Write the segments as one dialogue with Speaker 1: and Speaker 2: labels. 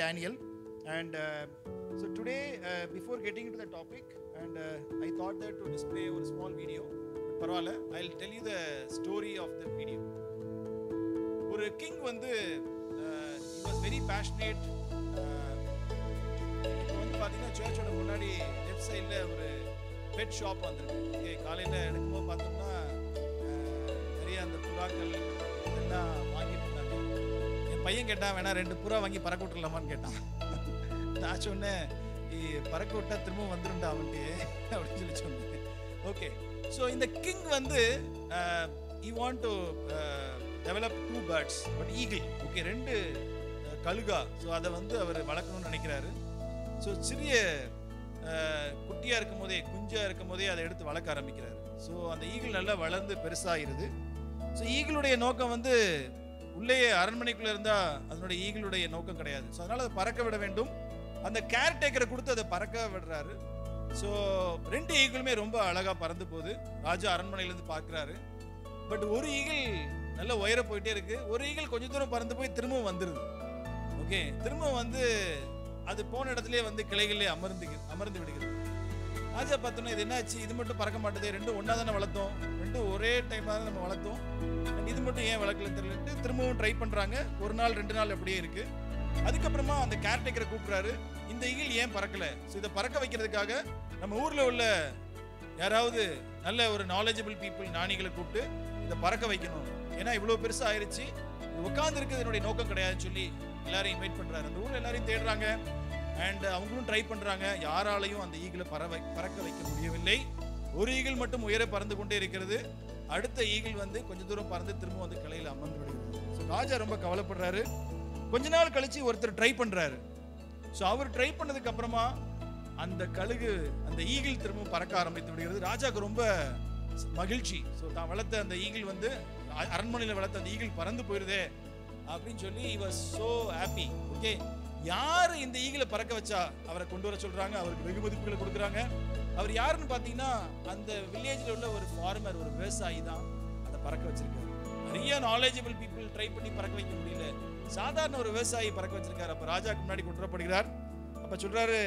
Speaker 1: Daniel. And so today, before getting into the topic, and I thought that to display a small video, but parvala, I'll tell you the story of the video. ஒரு king வந்து he was very passionate. இப்போ வந்து பார்த்தீங்கன்னா சர்ச்சோட முன்னாடி left சைடில் ஒரு pet shop வந்துருக்கு. Okay, காலையில் எடுக்கும்போது பார்த்தோம்னா நிறைய அந்த புறாக்கள் இதெல்லாம் வாங்கிட்டு இருந்தாங்க. என் பையன் கேட்டான், வேணா 2 புறா வாங்கி பறக்க விட்டுலாமான்னு கேட்டான். நான் சொன்னேன், பறக்க விட்டா திரும்ப வந்துருண்டா அவன்ட்டு அப்படின்னு சொல்லி சொன்னேன். ஓகே, ஸோ இந்த கிங் வந்து he want to develop 2 birds but eagle. Okay, 2 கழுகா. ஸோ அதை வந்து அவர் வளர்க்கணும்னு நினைக்கிறாரு. ஸோ சிறிய குட்டியாக இருக்கும் போதே, குஞ்சாக இருக்கும் போதே அதை எடுத்து வளர்க்க ஆரம்பிக்கிறாரு. ஸோ அந்த ஈகிள் நல்லா வளர்ந்து பெருசாகிருது. ஸோ ஈகிளுடைய நோக்கம் வந்து உள்ளே அரண்மனைக்குள்ளே இருந்தால் அதனுடைய ஈகிளுடைய நோக்கம் கிடையாது. ஸோ அதனால் அதை பறக்க விட வேண்டும். அந்த கேர்டேக்கரை கொடுத்து அதை பறக்க விடுறாரு. ஸோ 2 ஈகிளுமே ரொம்ப அழகாக பறந்து போகுது. ராஜா அரண்மனையிலேருந்து பார்க்குறாரு. பட் ஒரு ஈகிள் நல்லா உயர போயிட்டே இருக்கு. ஒரு ஈகிள் கொஞ்சம் தூரம் பறந்து போய் திரும்பவும் வந்துடுது. ஓகே, திரும்ப வந்து அது போன இடத்துலேயே வந்து கிளைகளே அமர்ந்து விடுகிறது. ராஜா பார்த்தோன்னா இது என்னாச்சு, இது மட்டும் பறக்க மாட்டேது, 2 ஒன்றா தானே வளர்த்தோம், 2 ஒரே டைமாக தான் நம்ம வளர்த்தோம், இது மட்டும் ஏன் வளர்க்கல தெரியலன்ட்டு திரும்பவும் ட்ரை பண்ணுறாங்க. 1 நாள் 2 நாள் அப்படியே இருக்கு. அதுக்கப்புறமா அந்த கேர்டேக்கரை கூப்பிட்றாரு, இந்த ஈகிள் ஏன் பறக்கலை? ஸோ இதை பறக்க வைக்கிறதுக்காக நம்ம ஊரில் உள்ள யாராவது நல்ல ஒரு நாலேஜபிள் பீப்புள், ஞானிகளை கூப்பிட்டு இதை பறக்க வைக்கணும். ஏன்னா இவ்வளோ பெருசாக ஆயிடுச்சு, உட்கார்ந்து இருக்கிறது என்னுடைய நோக்கம் கிடையாதுன்னு சொல்லி எல்லாரையும் இன்வைட் பண்ணுறாரு. அந்த ஊரில் எல்லாரையும் தேடுறாங்க. அண்ட் அவங்களும் ட்ரை பண்ணுறாங்க. யாராலையும் அந்த ஈகிளை பறக்க வைக்க முடியவில்லை. ஒரு ஈகிள் மட்டும் உயர பறந்து கொண்டே இருக்கிறது. அடுத்த ஈகிள் வந்து கொஞ்சம் தூரம் பறந்து திரும்ப வந்து கிளையில் அமர்ந்து விடுகிறது. ஸோ ராஜா ரொம்ப கவலைப்படுறாரு. கொஞ்ச நாள் கழிச்சு ஒருத்தர் ட்ரை பண்ணுறாரு. ஸோ அவர் ட்ரை பண்ணதுக்கு அப்புறமா அந்த கழுகு, அந்த ஈகிள் திரும்ப பறக்க ஆரம்பித்து விடுகிறது. ராஜாவுக்கு ரொம்ப மகிழ்ச்சி. ஸோ தான் வளர்த்த அந்த ஈகிள் வந்து, அரண்மனையில் வளர்த்த அந்த ஈகிள் பறந்து போயிருதே அப்படின்னு சொல்லி he was so happy. Okay, யார் இந்த ஈகிளை பறக்க வச்சா அவரை கொண்டு வர சொல்றாங்க. அவருக்கு வெகு மதிப்புகளை கொடுக்குறாங்க. அவர் யாருன்னு பார்த்தீங்கன்னா அந்த வில்லேஜில் உள்ள ஒரு ஃபார்மர், ஒரு விவசாயி தான் அதை பறக்க வச்சிருக்காரு. நிறைய நாலேஜபிள் பீப்புள் ட்ரை பண்ணி பறக்க வைக்க முடியல. சாதாரண ஒரு விவசாயி பறக்க வச்சிருக்காரு. அப்போ ராஜாக்கு முன்னாடி கொண்டு வரப்படுகிறார். அப்போ சொல்றாரு,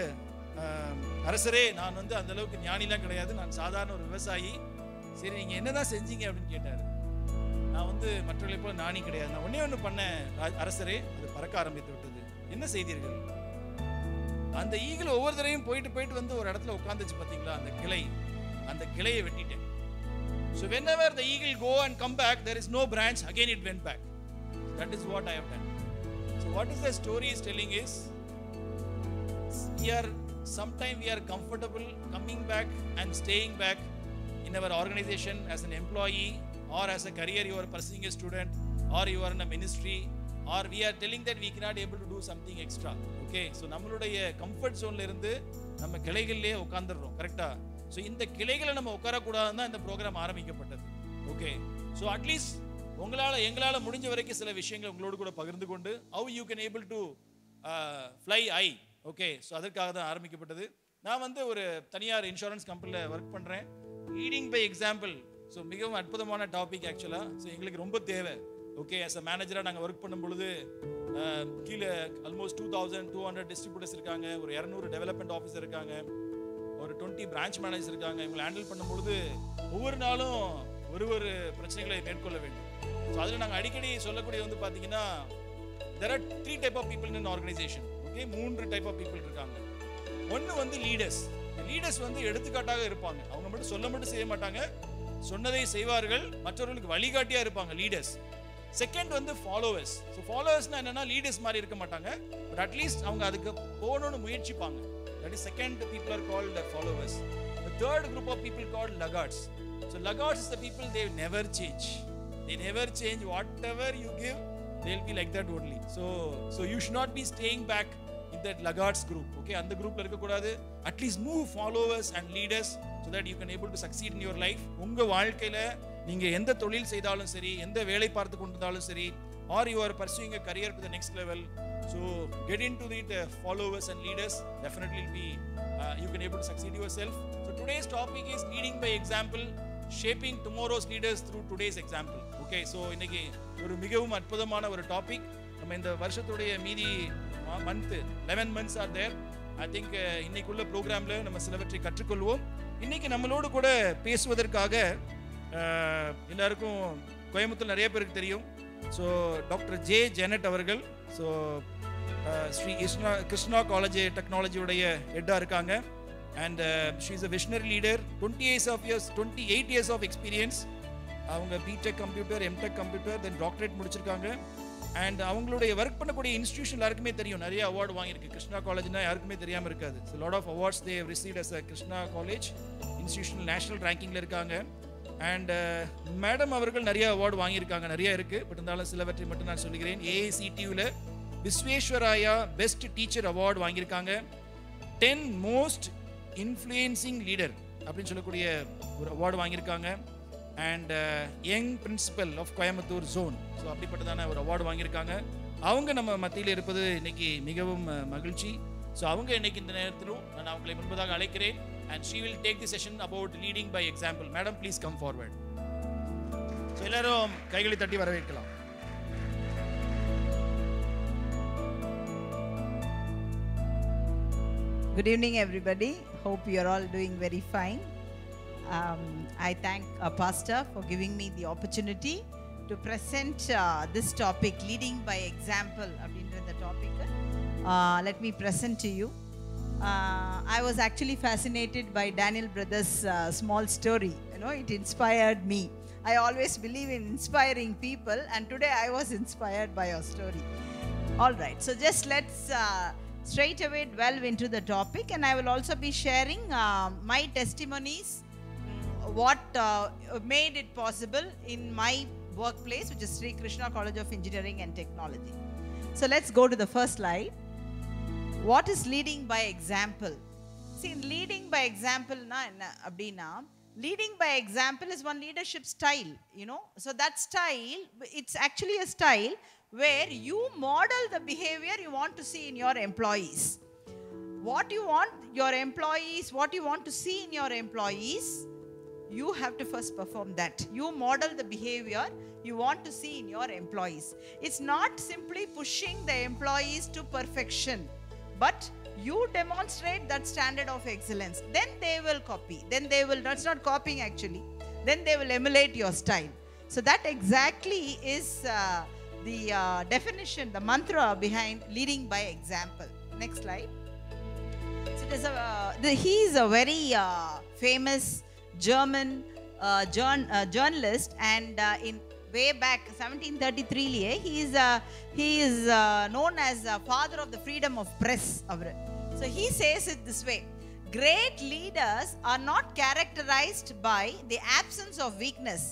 Speaker 1: அரசரே, நான் வந்து அந்த அளவுக்கு ஞானிலாம் கிடையாது, நான் சாதாரண ஒரு விவசாயி. சரி, நீங்க என்னதான் செஞ்சீங்க அப்படின்னு கேட்டாரு. நான் வந்து மற்றவர்களை போல ஞானி கிடையாது, நான் ஒன்னே ஒன்று பண்ணேன் அரசரே, அது பறக்க ஆரம்பித்து விட்டது. என்ன செய்தீர்கள்? அந்த ஈகிள் ஒவ்வொரு தடவையும் போயிட்டு வந்து ஒரு இடத்துல உட்காந்துச்சு பார்த்தீங்களா, அந்த கிளையை வெட்டிட்டேன். So whenever the eagle go and come back, there is no branch, again it went back. That is what I have done. So what is the story is telling is, sometimes we are comfortable coming back and staying back in our organization as an employee, or as a career you are pursuing a student, or you are in a ministry, or we are telling that we cannot able to do something extra. Okay, so நம்மளுடைய comfort ஜோன்ல இருந்து நம்ம கிளைகளிலே உட்கார்ந்துறோம். கரெக்ட்டா? So இந்த கிளைகளை நம்ம உட்காரக்கூடாதுன்னு தான் இந்த ப்ரோக்ராம் ஆரம்பிக்கப்பட்டது. ஓகே, ஸோ அட்லீஸ்ட் எங்களால் முடிஞ்ச வரைக்கும் சில விஷயங்களை உங்களோடு கூட பகிர்ந்து கொண்டு how you can able to fly high. Okay, so அதற்காக தான் ஆரம்பிக்கப்பட்டது. நான் வந்து ஒரு தனியார் இன்சூரன்ஸ் கம்பெனியில் ஒர்க் பண்ணுறேன். Leading by example. ஸோ மிகவும் அற்புதமான டாபிக் ஆக்சுவலாக. ஸோ எங்களுக்கு ரொம்ப தேவை. ஓகே, ஆஸ் அ மேனேஜராக நாங்கள் ஒர்க் பண்ணும் பொழுது கீழே ஆல்மோஸ்ட் 2200 டிஸ்ட்ரிபியூட்டர்ஸ் இருக்காங்க, ஒரு 200 டெவலப்மெண்ட் ஆஃபீஸர் இருக்காங்க, ஒரு 20 பிரான்ச் மேனேஜர் இருக்காங்க. இவங்களை ஹேண்டில் பண்ணும்பொழுது ஒவ்வொரு நாளும் ஒரு பிரச்சனைகளை மேற்கொள்ள வேண்டும். ஸோ அதில் நாங்கள் அடிக்கடி சொல்லக்கூடிய வந்து பார்த்தீங்கன்னா, there are 3 type of people in an organization. Okay, 3 type of people இருக்காங்க. ஒன்று வந்து லீடர்ஸ் வந்து எடுத்துக்காட்டாக இருப்பாங்க. அவங்க மட்டும் செய்ய மாட்டாங்க, சொன்னதை செய்வார்கள், மற்றவர்களுக்கு வழிகாட்டியாக இருப்பாங்க லீடர்ஸ். செகண்ட் வந்து ஃபாலோவர்ஸ். ஸோ ஃபாலோவர்ஸ்னா என்னன்னா, லீடர்ஸ் மாதிரி இருக்க மாட்டாங்க, பட் அட்லீஸ்ட் அவங்க அதுக்கு போகணும்னு முயற்சிப்பாங்க. That is second people are called followers. The third group of people called laggards. So laggards is the people, they never change. They never change. Whatever you give, they'll be like that only. So you should not be staying back in that laggards group. Okay, அந்த குரூப்ல இருக்க கூடாது. Atleast move followers and leaders so that you can able to succeed in your life. உங்க வாழ்க்கையில நீங்க எந்த தொழில் செய்தாலும் சரி, எந்த வேலை பார்த்து கொண்டிருந்தாலும் சரி, or you are pursuing a career to the next level, so get into the followers and leaders. Definitely you can able to succeed yourself. So today's topic is leading by example, shaping tomorrow's leaders through today's example. Okay, so இன்னைக்கு ஒரு மிகவும் அற்புதமான ஒரு topic. நம்ம இந்த வருஷத்துடைய மீதி month 11 months are there. I think இன்னைக்குள்ள ப்ரோக்ராம்ல நம்ம சிலவற்றை கற்றுக்கொள்வோம். இன்னைக்கு நம்மளோடு கூட பேசுவதற்காக எல்லாருக்கும் கோயம்புத்தூர் நிறைய பேருக்கு தெரியும். ஸோ டாக்டர் ஜே ஜெனட் அவர்கள், ஸோ ஸ்ரீ கிருஷ்ணா காலேஜ் டெக்னாலஜியுடைய ஹெட்டாக இருக்காங்க. And she is a visionary leader. 28 years of experience. அவங்க BTech computer, MTech computer, then doctorate முடிச்சிருக்காங்க. அண்ட் அவங்களுடைய ஒர்க் பண்ணக்கூடிய இன்ஸ்டிடியூஷன் எல்லாருக்குமே தெரியும், நிறைய அவார்டு வாங்கியிருக்கு. கிருஷ்ணா காலேஜ்னா யாருக்குமே தெரியாமல் இருக்காது. So lot of awards they have received as a Krishna college. Institutional national ரேங்கிங்கில் இருக்காங்க. அண்ட் மேடம் அவர்கள் நிறைய அவார்டு வாங்கியிருக்காங்க, நிறைய இருக்குது. பட் இருந்தாலும் சிலவற்றை மட்டும் நான் சொல்லுகிறேன். ஏஐசிடியூவில் விஸ்வேஸ்வராயா பெஸ்ட் டீச்சர் அவார்டு வாங்கியிருக்காங்க. 10 மோஸ்ட் இன்ஃப்ளூயன்சிங் லீடர் அப்படின்னு சொல்லக்கூடிய ஒரு அவார்டு வாங்கியிருக்காங்க. And young principal of Coimbatore zone, so அப்படிப்பட்டதான ஒரு அவார்டு வாங்கியிருக்காங்க. அவங்க நம்ம மத்தியில் இருப்பது இன்னைக்கு மிகவும் மகிழ்ச்சி. ஸோ அவங்க இன்னைக்கு இந்த நேரத்திலும் நான் அவங்களை முன்பதாக அழைக்கிறேன். And she will take the session about leading by example. Madam, please come forward. So எல்லாரும் கைகளை தட்டி வரவேற்கலாம்.
Speaker 2: Good evening, everybody. Hope you are all doing very fine. I thank Pastor for giving me the opportunity to present this topic, leading by example. The topic. Let me present to you. I was actually fascinated by Daniel Brothers' small story. You know, it inspired me. I always believe in inspiring people, and today I was inspired by your story. All right, so just let's straight away delve into the topic, and I will also be sharing my testimonies, what made it possible in my workplace, which is Sri Krishna College of Engineering and Technology. So let's go to the first slide. What is leading by example? See, leading by example na enna abdina, leading by example is one leadership style, you know. So that style, it's actually a style where you model the behavior you want to see in your employees. What you want your employees, what you want to see in your employees, you have to first perform that. You model the behavior you want to see in your employees. It's not simply pushing the employees to perfection, but you demonstrate that standard of excellence. Then they will copy. Then they will, that's not copying actually. Then they will emulate your style. So that exactly is the definition, the mantra behind leading by example. Next slide. So it is he is a very famous German journalist, and in way back 1733 he is known as father of the freedom of press. So he says it this way: great leaders are not characterized by the absence of weakness,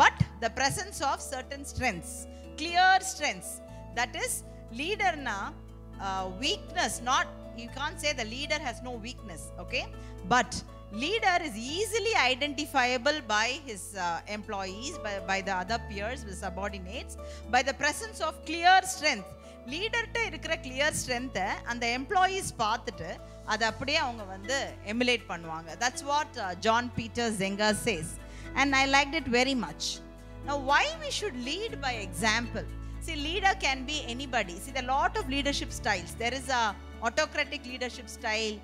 Speaker 2: but the presence of certain strengths, clear strengths. That is, leader na weakness, not, you can't say the leader has no weakness, okay, but leader is easily identifiable by his employees, by the other peers, the subordinates, by the presence of clear strength. Leader ta irukra clear strength and the employees paathuட்டு அதை அப்படியே அவங்க வந்து emulate பண்ணுவாங்க. That's what John Peter Zenger says, and I liked it very much. Now, why we should lead by example? See, leader can be anybody. See, there are a lot of leadership styles. There is a autocratic leadership style,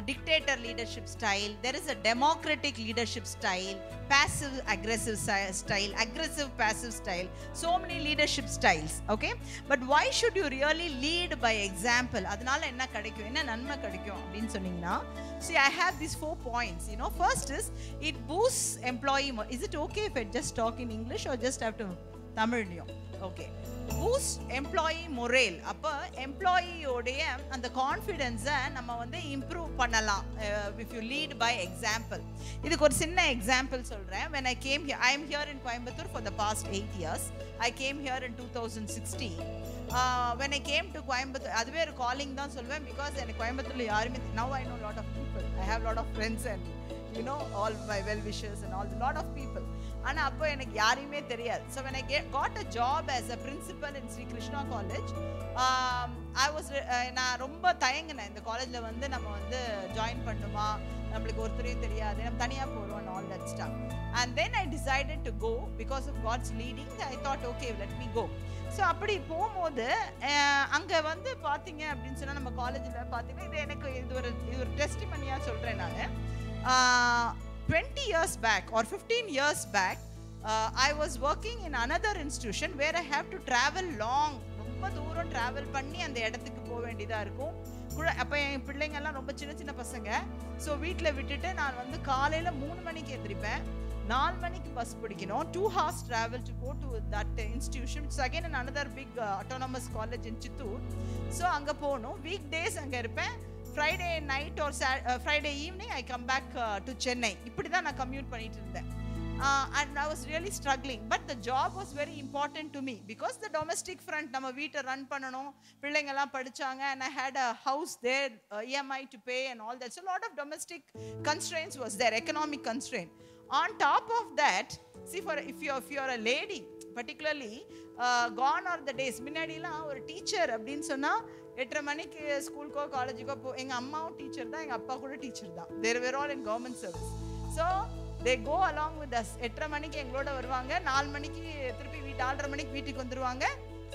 Speaker 2: dictator leadership style, there is a democratic leadership style, passive aggressive style, aggressive passive style, so many leadership styles, okay? But why should you really lead by example? Adanal enna kadikkum, enna nanma kadikkum appdin sonningna, see, I have these 4 points, you know. First is, it boosts employee is it okay if I just talk in English or just have to Tamil? Okay. Boost employee morale. அப்போ எம்ப்ளாயியோடைய அந்த கான்ஃபிடென்ஸை நம்ம வந்து improve பண்ணலாம் if you lead by example. இதுக்கு ஒரு சின்ன example சொல்கிறேன். When I came here, I am here in Coimbatore for the past 8 years. I came here in 2016. When I came to Coimbatore, அதுவே ஒரு காலிங் தான் சொல்வேன், பிகாஸ் எனக்கு கோயம்புத்தூர்ல யாருமே, now I know a lot of people. I have a lot of friends and you know, all my well wishers and all, a lot of people. ஆனா அப்போ எனக்கு யாரையுமே தெரியாது. So when I got a job as a principal in Sri Krishna College, I was நான் ரொம்ப தயங்கினேன், இந்த காலேஜ்ல வந்து நம்ம வந்து ஜாயின் பண்ணுமா, நம்மளுக்கு ஒருத்தரையும் தெரியாது, நம்ம தனியா போறோம் and all that stuff. And then I decided to go because of God's leading. I thought, okay, let me go. So அப்படி போகும்போது அங்கே வந்து பார்த்தீங்க அப்படின்னு சொன்னால் நம்ம காலேஜில் பார்த்தீங்கன்னா இது ஒரு டெஸ்டிமனியாக சொல்கிறேன் நான். 20 years back or 15 years back, I was working in another institution where I have to travel long. ரொம்ப தூரம் ட்ராவல் பண்ணி அந்த இடத்துக்கு போக வேண்டியதாக இருக்கும். அப்போ என் பிள்ளைங்கள்லாம் ரொம்ப சின்ன சின்ன பசங்க. ஸோ வீட்டில் விட்டுட்டு நான் வந்து காலையில் 3 மணிக்கு எந்திரிப்பேன், 4 மணிக்கு பஸ் பிடிக்கணும். 2 hours travel to go to that institution. It's again another big autonomous college in Chittoor. So அங்கே போகணும். வீக் டேஸ் அங்கே இருப்பேன். Friday night or Friday evening I come back to Chennai. இப்படி தான் நான் கம்யூட் பண்ணிட்டு இருந்தேன். And I was really struggling, but the job was very important to me because the domestic front நம்ம வீட்டை ரன் பண்ணணும், பிள்ளைங்கெல்லாம் படிச்சாங்க, and I had a house there, EMI to pay and all that. So a lot of domestic constraints was there, economic constraint. On top of that, see, if you're a lady, particularly gone are the days. முன்னாடிலாம் ஒரு teacher அப்படின்னு சொன்னா 8:30 மணிக்கு ஸ்கூலுக்கோ காலேஜுக்கோ எங்கள் அம்மாவும் teacher தான், எங்கள் அப்பா கூட டீச்சர் தான். They were all in government service. So they go along with us. 8:30 மணிக்கு எங்களோட வருவாங்க, 4 மணிக்கு திருப்பி 4:30 மணிக்கு வீட்டுக்கு வந்துடுவாங்க.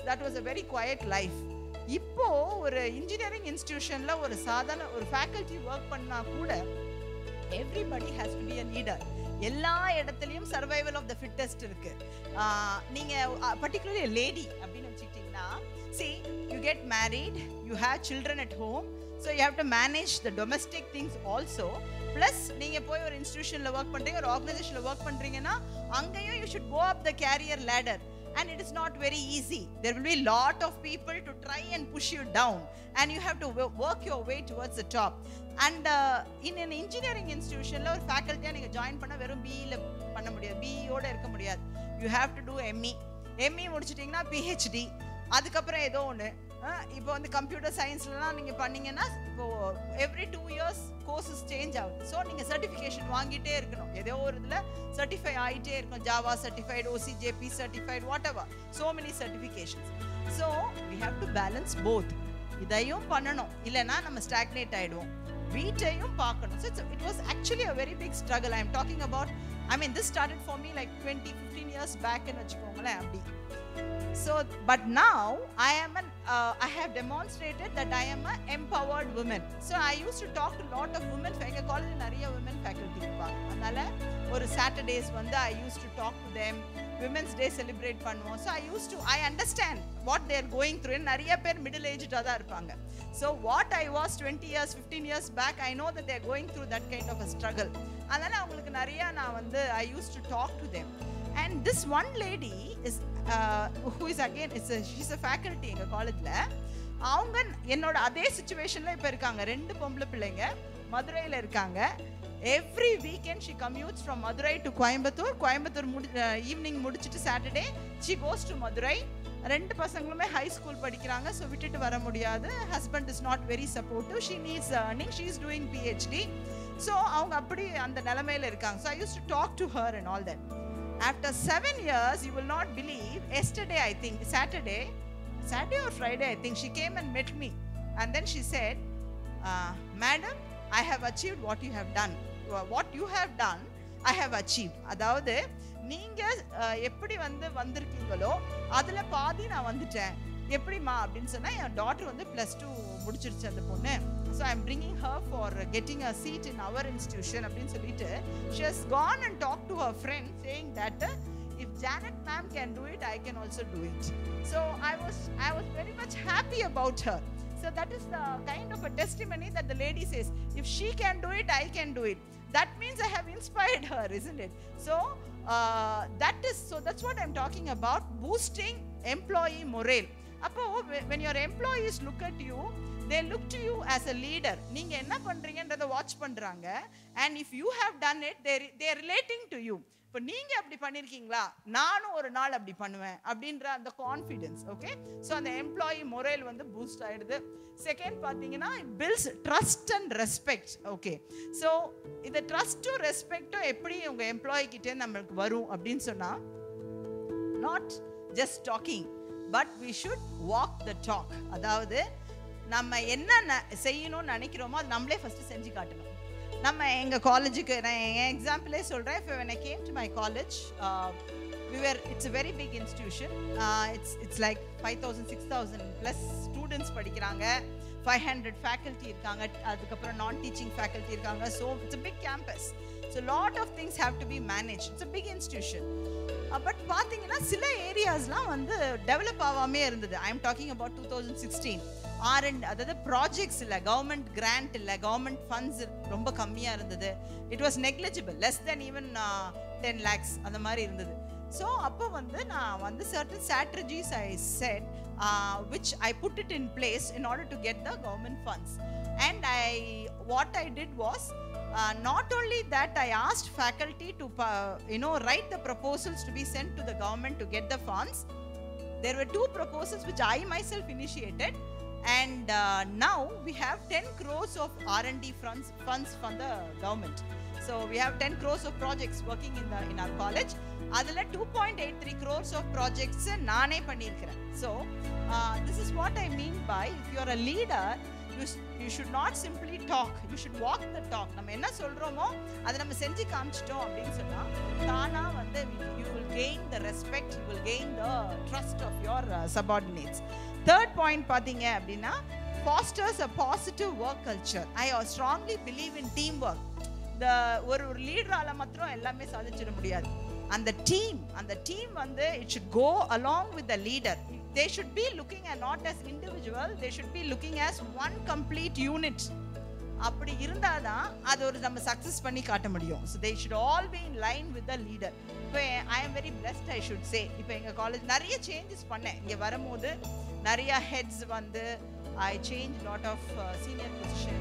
Speaker 2: That was a very quiet life. இப்போ ஒரு இன்ஜினியரிங் இன்ஸ்டிடியூஷன்ல ஒரு சாதாரண ஒரு ஃபேக்கல்ட்டி ஒர்க் பண்ணா கூட everybody has to be a leader. எல்லா இடத்துலையும் சர்வைவல் ஆஃப் த ஃபிட்டஸ்ட் இருக்கு. நீங்கள் பர்டிகுலர்லி லேடி அப்படின்னு வச்சுக்கிட்டிங்கன்னா, see, you get married, you have children at home, so you have to manage the domestic things also. Plus நீங்கள் போய் ஒரு இன்ஸ்டிடியூஷனில் work பண்ணுறீங்க, ஒரு ஆர்கனைசேஷனில் ஒர்க் பண்ணுறீங்கன்னா அங்கேயும் you should go up the career ladder. And it is not very easy. There will be a lot of people to try and push you down, and you have to work your way towards the top. And in an engineering institution la or faculty ah neenga join panna verum BE la panna mudiyadhu, BE oda irukka mudiyadhu. You have to do ME mudichitingna PhD, adukapra edho one. இப்போ வந்து computer சயின்ஸ்லாம் நீங்கள் பண்ணீங்கன்னா இப்போ every 2 years courses change ஆகுது. So நீங்கள் certification வாங்கிட்டே இருக்கணும், ஏதோ ஒரு இதில் சர்டிஃபை ஆகிட்டே இருக்கணும். Java certified, OCJP certified, whatever, so many certifications. So we have to balance both. இதையும் பண்ணணும், இல்லைன்னா நம்ம ஸ்டாக்னேட் ஆகிடுவோம். வீட்டையும் பார்க்கணும். So it was actually a very big struggle. I am talking about, I mean this started for me like 20-15 years பேக்னு வச்சுக்கோங்களேன் அப்படி. So, but now I have demonstrated that I am an empowered woman. So I used to talk to a lot of women. எங்க காலேஜ்ல நிறைய women faculty இருப்பாங்க. அதனால ஒரு Saturdays வந்து I used to talk to them. Women's Day celebrate பண்ணுவோம். So I understand what they are going through. நிறைய பேர் middle aged தான் இருப்பாங்க. So what I was 20 years, 15 years back, I know that they are going through that kind of a struggle. அதனால அவங்களுக்கு நிறைய நான் வந்து I used to talk to them. And this one lady is who is again she's a faculty எங்க காலேஜ்ல. அவங்க என்னோட அதே சிச்சுவேஷன்ல இப்ப இருக்காங்க. 2 பொம்பளை பிள்ளைங்க மதுரையில இருக்காங்க. Every weekend she commutes from Madurai to Coimbatore. Evening முடிச்சிட்டு Saturday she goes to Madurai. 2 பசங்களுமே ஹை ஸ்கூல் படிக்கிறாங்க. ஸோ விட்டுட்டு வர முடியாது. Husband is not very supportive. She needs earning. She is doing PhD. So அவங்க அப்படி அந்த நிலைமையில இருக்காங்க. So I used to talk to her and all that. After 7 years, you will not believe, yesterday I think, Saturday or Friday I think, she came and met me. And then she said, Madam, I have achieved what you have done. What you have done, I have achieved. அதாவது நீங்க எப்படி வந்திருக்கீங்களோ அதுல பாதி நான் வந்துட்டேன். எப்படிமா அப்படின்னு சொன்னா, என் டாட்டர் வந்து +2 முடிச்சிருச்சு அந்த பொண்ணு. So I'm bringing her for getting a seat in our institution அப்படின்னு சொல்லிட்டு she has gone and talked to her friend saying that if Janet ma'am can do it, I can also do it. So I was very much happy about her. So that is the kind of a testimony that the lady says, if she can do it, I can do it. That means I have inspired her, isn't it? So that's what I'm talking about, boosting employee morale. அப்போ when your employees look at you, they look to you as a leader. நீங்க என்ன பண்றீங்கன்றத watch பண்றாங்க. and if you have done it, they are relating to you. இப்போ நீங்க அப்படி பண்ணிருக்கீங்களா, நானும் ஒரு நாள் அப்படி பண்ணுவேன் அப்படின்ற அந்த கான்ஃபிடன்ஸ். ஓகே, ஸோ அந்த எம்ப்ளாயி மொரேல் வந்து பூஸ்ட் ஆயிடுது. செகண்ட் பார்த்தீங்கன்னா, it builds trust and respect. Okay, so இந்த ட்ரஸ்ட்டும் ரெஸ்பெக்டும் எப்படி உங்க எம்ப்ளாயி கிட்டே நம்மளுக்கு வரும் அப்படின்னு சொன்னா, not just talking, but we should walk the talk. அதாவது நம்ம என்ன செய்யணும்னு நினைக்கிறோமோ அது நம்மளே ஃபர்ஸ்ட் செஞ்சு காட்டணும். நம்ம எங்கள் காலேஜுக்கு நான் என் எக்ஸாம்பிளே சொல்கிறேன். இப்போ when I came to my college, it's a very big institution. It's like 5,000 6,000 plus students படிக்கிறாங்க, 500 faculty இருக்காங்க, அதுக்கப்புறம் நான் டீச்சிங் ஃபேக்கல்ட்டி இருக்காங்க. So it's a big campus. So lot of things have to be managed. It's a big institution. But பார்த்தீங்கன்னா சில ஏரியாஸ்லாம் வந்து develop ஆகாமே இருந்தது. ஐ am talking about 2016. அதாவது ப்ராஜெக்ட்ஸ் இல்லை, கவர்மெண்ட் கிராண்ட் இல்லை, கவர்மெண்ட் ஃபண்ட்ஸ் ரொம்ப கம்மியாக இருந்தது. It was negligible, less than even 10 lakhs அந்த மாதிரி இருந்தது. ஸோ அப்போ வந்து நான் வந்து certain strategies I said, which I put it in place in order to get the government funds. And what I did was, not only that, I asked faculty to write the proposals to be sent to the government to get the funds. There were 2 proposals which I myself initiated, and now we have 10 crores of R&D funds from the government. So we have 10 crores of projects working in our college. Adula 2.83 crores of projects naane pannirukren. So this is what I mean by, if you are a leader, you should not simply talk, you should walk the talk. நம்ம என்ன சொல்றோமோ அதை நம்ம செஞ்சு காமிச்சிட்டோம் அப்படின்னு சொன்னா தானா வந்து you will gain the respect, you will gain the trust of your subordinates. Third point பாத்தீங்க அப்படின்னா, fosters a positive work culture. I strongly believe in teamwork. ஒரு லீடரால மாத்திரம் எல்லாமே சாதிச்சிட முடியாது. அந்த டீம் வந்து it should go along with the leader. They should be looking at not as individual, they should be looking as one complete unit. அப்படி இருந்தாதான் அது ஒரு நம்ம சக்சஸ் பண்ணி காட்ட முடியும். So they should all be in line with the leader. இப்போ I am very blessed, I should say. இப்போ எங்க காலேஜ் நிறைய சேஞ்சஸ் பண்ணேன். இங்க வரும்போது நிறைய ஹெட்ஸ் வந்து I changed lot of senior position.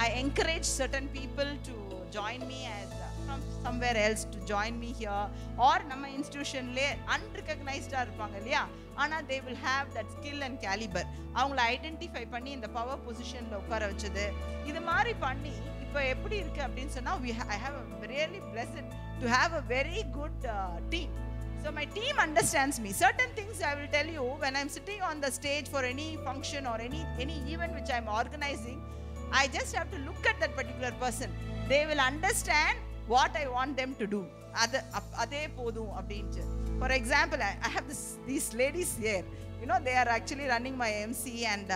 Speaker 2: I encouraged certain people to join me as from somewhere else to join me here, or நம்ம இன்ஸ்டிடியூஷன்ல unrecognized-ஆ இருப்பாங்க இல்லையா, ஆனா they will have that skill and caliber. அவங்கள ஐடென்டிஃபை பண்ணி இந்த power பொசிஷன்ல உட்கார வச்சது, இது மாதிரி பண்ணி இப்போ எப்படி இருக்கு அப்படின்னு சொன்னா, I have a really blessed to have a very good team. So my team understands me. Certain things I will tell you when I'm sitting on the stage for any function or any event which I'm organizing, I just have to look at that particular person. They will understand what I want them to do. அதே போதும் அப்படின்ட்டு. For example, I have these ladies here. They are actually running my MC and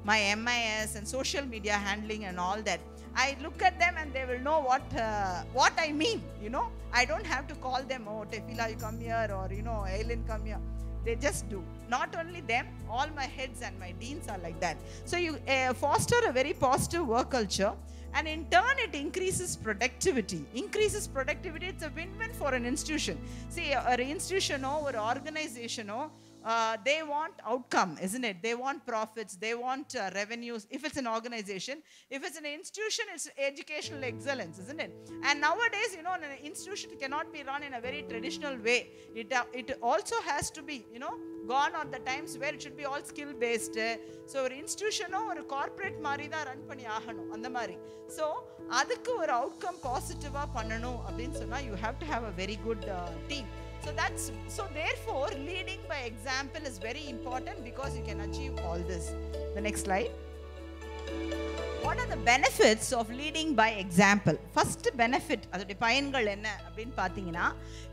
Speaker 2: my MIS and social media handling and all that. I look at them and they will know what I mean. I don't have to call them, oh Tefila you come here, or Aileen come here. They just do. Not only them, all my heads and my deans are like that. So you foster a very positive work culture, and in turn it increases productivity. It's a win-win for an institution. See, an institution or organization, they want outcome, isn't it? They want profits, they want revenues. If it's an organization, if it's an institution, it's educational excellence, isn't it? And nowadays, an institution cannot be run in a very traditional way. It also has to be, gone are the times where it should be all skill based. So ஒரு இன்ஸ்டிடியூஷனோ ஒரு corporate மாதிரி தான் run பண்ணி ஆகணும் அந்த மாதிரி. So அதுக்கு ஒரு அவுட்கம் பாசிட்டிவாக பண்ணணும் அப்படின்னு சொன்னால் you have to have a very good team. So therefore leading by example is very important, because you can achieve all this. The next slide. What are the benefits of leading by example? First benefit, அதோட பயன்கள் என்ன அப்படின்னு பார்த்தீங்கன்னா,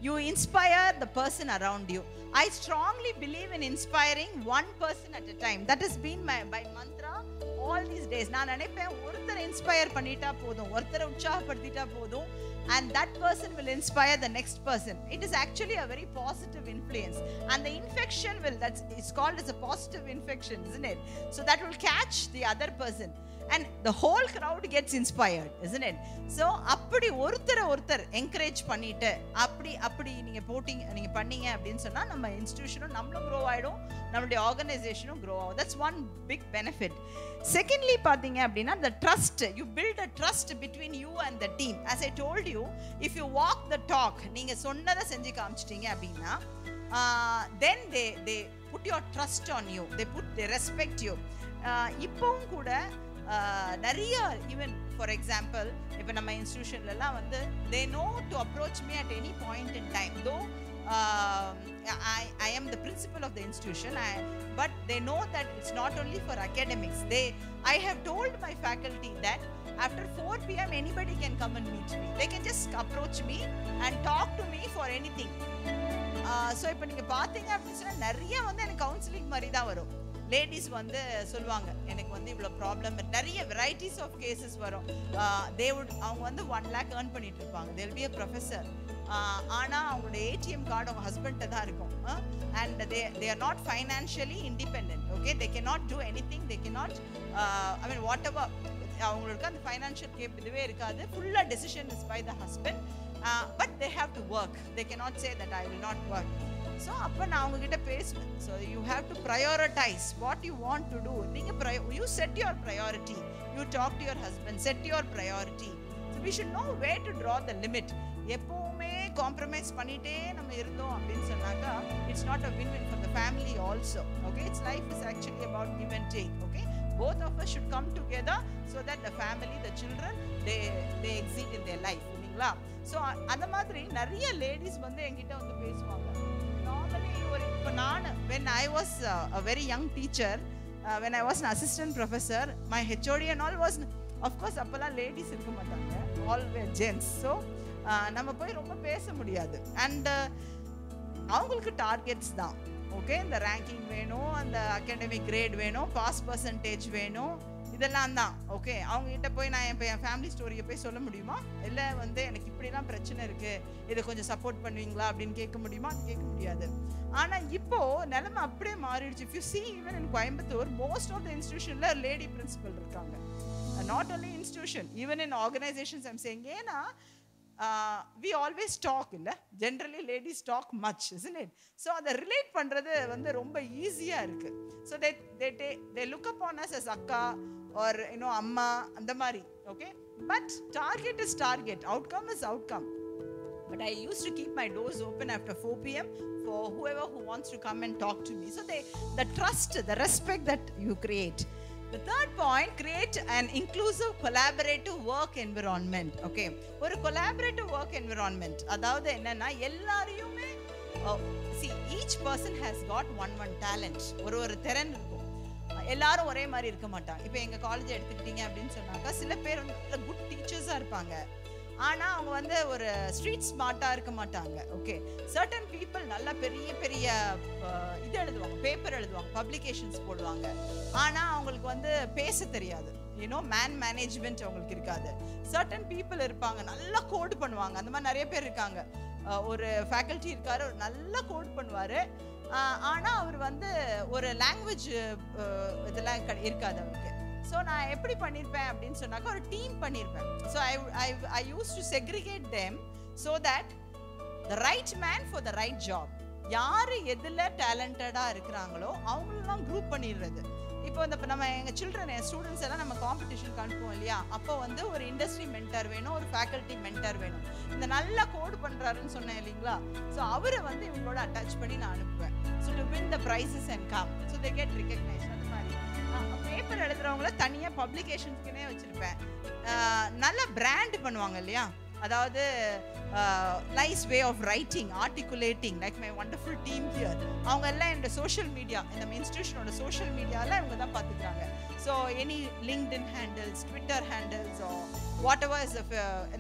Speaker 2: you inspire the person around you. I strongly believe in inspiring one person at a time. That has been my mantra all these days. நான் நினைப்பேன், ஒருத்தரை inspire பண்ணிட்டா போதும், ஒருத்தரை உற்சாகப்படுத்திட்டா போதும், and that person will inspire the next person. It is actually a very positive influence, and the infection it's called as a positive infection, isn't it? So that will catch the other person and the whole crowd gets inspired, isn't it? So அப்படி ஒருத்தர் encourage பண்ணிட்டு அப்படி நீங்க பண்ணீங்க அப்படின்னு சொன்னா நம்ம இன்ஸ்டிடியூஷனும் நம்மளும் grow ஆயிடும், நம்மளுடைய ஆர்கனைசேஷனும் grow ஆகும். That's one big benefit. Secondly பாத்தீங்க அப்படின்னா, the trust. You build a trust between you and the team. As I told you, if you walk the talk, நீங்க சொன்னதை செஞ்சு காமிச்சிட்டீங்க அப்படின்னா, then they put your trust on you, they respect you. இப்பவும் கூட நிறைய, even for example இப்போ நம்ம இன்ஸ்டிடியூஷன்லலாம் வந்து they know to approach me at any point in time. Though I am the principal of the institution, but they know that it's not only for academics. I have told my faculty that after 4 p.m. anybody can come and meet me. They can just approach me and talk to me for anything. So இப்போ நீங்க பாத்தீங்க அப்படி சொன்னா நிறைய வந்து எனக்கு counselling மாதிரி தான் வரும். லேடிஸ் வந்து சொல்லுவாங்க எனக்கு வந்து இவ்வளோ ப்ராப்ளம், நிறைய வெரைட்டிஸ் ஆஃப் கேசஸ் வரும். அவங்க வந்து 1 lakh earn பண்ணிட்டு இருப்பாங்க. they will be a professor. ஆனால் அவங்களோட ஏடிஎம் கார்டு அவங்க ஹஸ்பண்ட்டை தான் இருக்கும். And they are not financially independent. Okay, they cannot do anything. They cannot I mean whatever அவங்களுக்கு அந்த ஃபைனான்ஷியல் கேப் இதுவே இருக்காது. ஃபுல்லாக decision is by the husband. But they have to work. They cannot say that I will not work. So அப்போ நான் அவங்ககிட்ட பேசுவேன். So you have to prioritise what you want to do. நீங்கள் you set your priority. You talk to your husband, set your priority. So we should know way to draw the limit. எப்போவுமே compromise பண்ணிட்டே நம்ம இருந்தோம் அப்படின்னு சொன்னாக்கா it's not a win-win for the family also. Okay, it's life is actually about give and take. Okay, both of us should come together so that the family, the children, they exceed in their life. இல்லைங்களா? So அந்த மாதிரி நிறைய ladies வந்து என்கிட்ட வந்து பேசுவாங்க. Normally இப்போ நான் when I was a very young teacher, when I was an assistant professor, my HOD and all was, of course அப்போல்லாம் லேடிஸ் இருக்க மாட்டாங்க, all were gents. ஸோ நம்ம போய் ரொம்ப பேச முடியாது. அண்ட் அவங்களுக்கு டார்கெட்ஸ் தான். ஓகே, இந்த ரேங்கிங் வேணும், அந்த அகாடமிக் கிரேட் வேணும், பாஸ் பர்சன்டேஜ் வேணும், இதெல்லாம் தான். ஓகே, அவங்ககிட்ட போய் நான் என் ஃபேமிலி ஸ்டோரியை போய் சொல்ல முடியுமா? இல்லை வந்து எனக்கு இப்படிலாம் பிரச்சனை இருக்குது, இதை கொஞ்சம் சப்போர்ட் பண்ணுவீங்களா அப்படின்னு கேட்க முடியுமா? அது கேட்க முடியாது. ஆனால் இப்போது நிலைமை அப்படியே மாறிடுச்சு. If you see even in Coimbatore, most of the institutionல லேடி பிரின்சிபல் இருக்காங்க. Not only institution, even in organizations I'm saying. ஏன்னா we always talk, illa generally ladies talk much, isn't it? So அதை ரிலேட் பண்றது வந்து ரொம்ப ஈஸியா இருக்கு. So they look upon us as akka or amma அந்த மாதிரி. Okay, but target is target, outcome is outcome. But I used to keep my doors open after 4 p.m. for whoever who wants to come and talk to me. So the trust, the respect that you create. The third point, create an inclusive collaborative work environment. Okay, ஒரு collaborative work environment அதாவது என்னன்னா எல்லாரையுமே see each person has got one talent. ஒரு திறன் இருக்கும். எல்லாரும் ஒரே மாதிரி இருக்க மாட்டாங்க. இப்போ எங்க காலேஜ் எடுத்துக்கிட்டீங்க அப்படின்னு சொன்னாக்கா சில பேர் வந்து குட் டீச்சர்ஸா இருப்பாங்க, ஆனா அவங்க வந்து ஒரு ஸ்ட்ரீட் ஸ்மார்ட்டா இருக்க மாட்டாங்க. ஓகே, சர்டன் பீப்புள் நல்லா பெரிய பெரிய இது எழுதுவாங்க, பேப்பர் எழுதுவாங்க, பப்ளிகேஷன்ஸ் போடுவாங்க, ஆனா அவங்களுக்கு வந்து பேச தெரியாது. மேன் மேனேஜ்மெண்ட் அவங்களுக்கு இருக்காது. சர்டன் பீப்புள் இருப்பாங்க நல்லா கோட் பண்ணுவாங்க. அந்த மாதிரி நிறைய பேர் இருக்காங்க. ஒரு ஃபேக்கல்ட்டி இருக்காரு, நல்லா கோட் பண்ணுவாரு, ஆனா அவர் வந்து ஒரு லாங்குவேஜ் இதெல்லாம் இருக்காது அவருக்கு. ஸோ நான் எப்படி பண்ணியிருப்பேன் அப்படின்னு சொன்னாக்கா ஒரு டீம் பண்ணியிருப்பேன். So I use to segregate them so that the right man for the right job. யார் எதில் டேலண்டடாக இருக்கிறாங்களோ அவங்களெல்லாம் குரூப் பண்ணிடுறது. இப்போ நம்ம எங்கள் சில்ட்ரன், என் ஸ்டூடெண்ட்ஸ் எல்லாம் நம்ம காம்படிஷனுக்கு அனுப்புவோம் இல்லையா, அப்போ வந்து ஒரு இண்டஸ்ட்ரி மென்டர் வேணும், ஒரு ஃபேக்கல்ட்டி மென்டர் வேணும். இந்த நல்லா கோட் பண்ணுறாருன்னு சொன்னேன் இல்லைங்களா, ஸோ அவரை வந்து இவங்களோட அட்டாச் பண்ணி நான் அனுப்புவேன். So to win the prizes and come, so they get recognise. அந்த மாதிரி பேப்பர் எழுதுறவங்கள தனியாக பப்ளிகேஷன்ஸ்க்குனே வச்சுருப்பேன். நல்லா பிராண்ட் பண்ணுவாங்க இல்லையா, அதாவது nice way of writing, articulating, like my wonderful team here. அவங்க எல்லாம் இந்த சோஷியல் மீடியா, இந்த இன்ஸ்டிடியூஷனோட சோஷியல் மீடியாவில் இவங்க தான் பார்த்துக்கிறாங்க. So any LinkedIn handles, Twitter handles, whatever is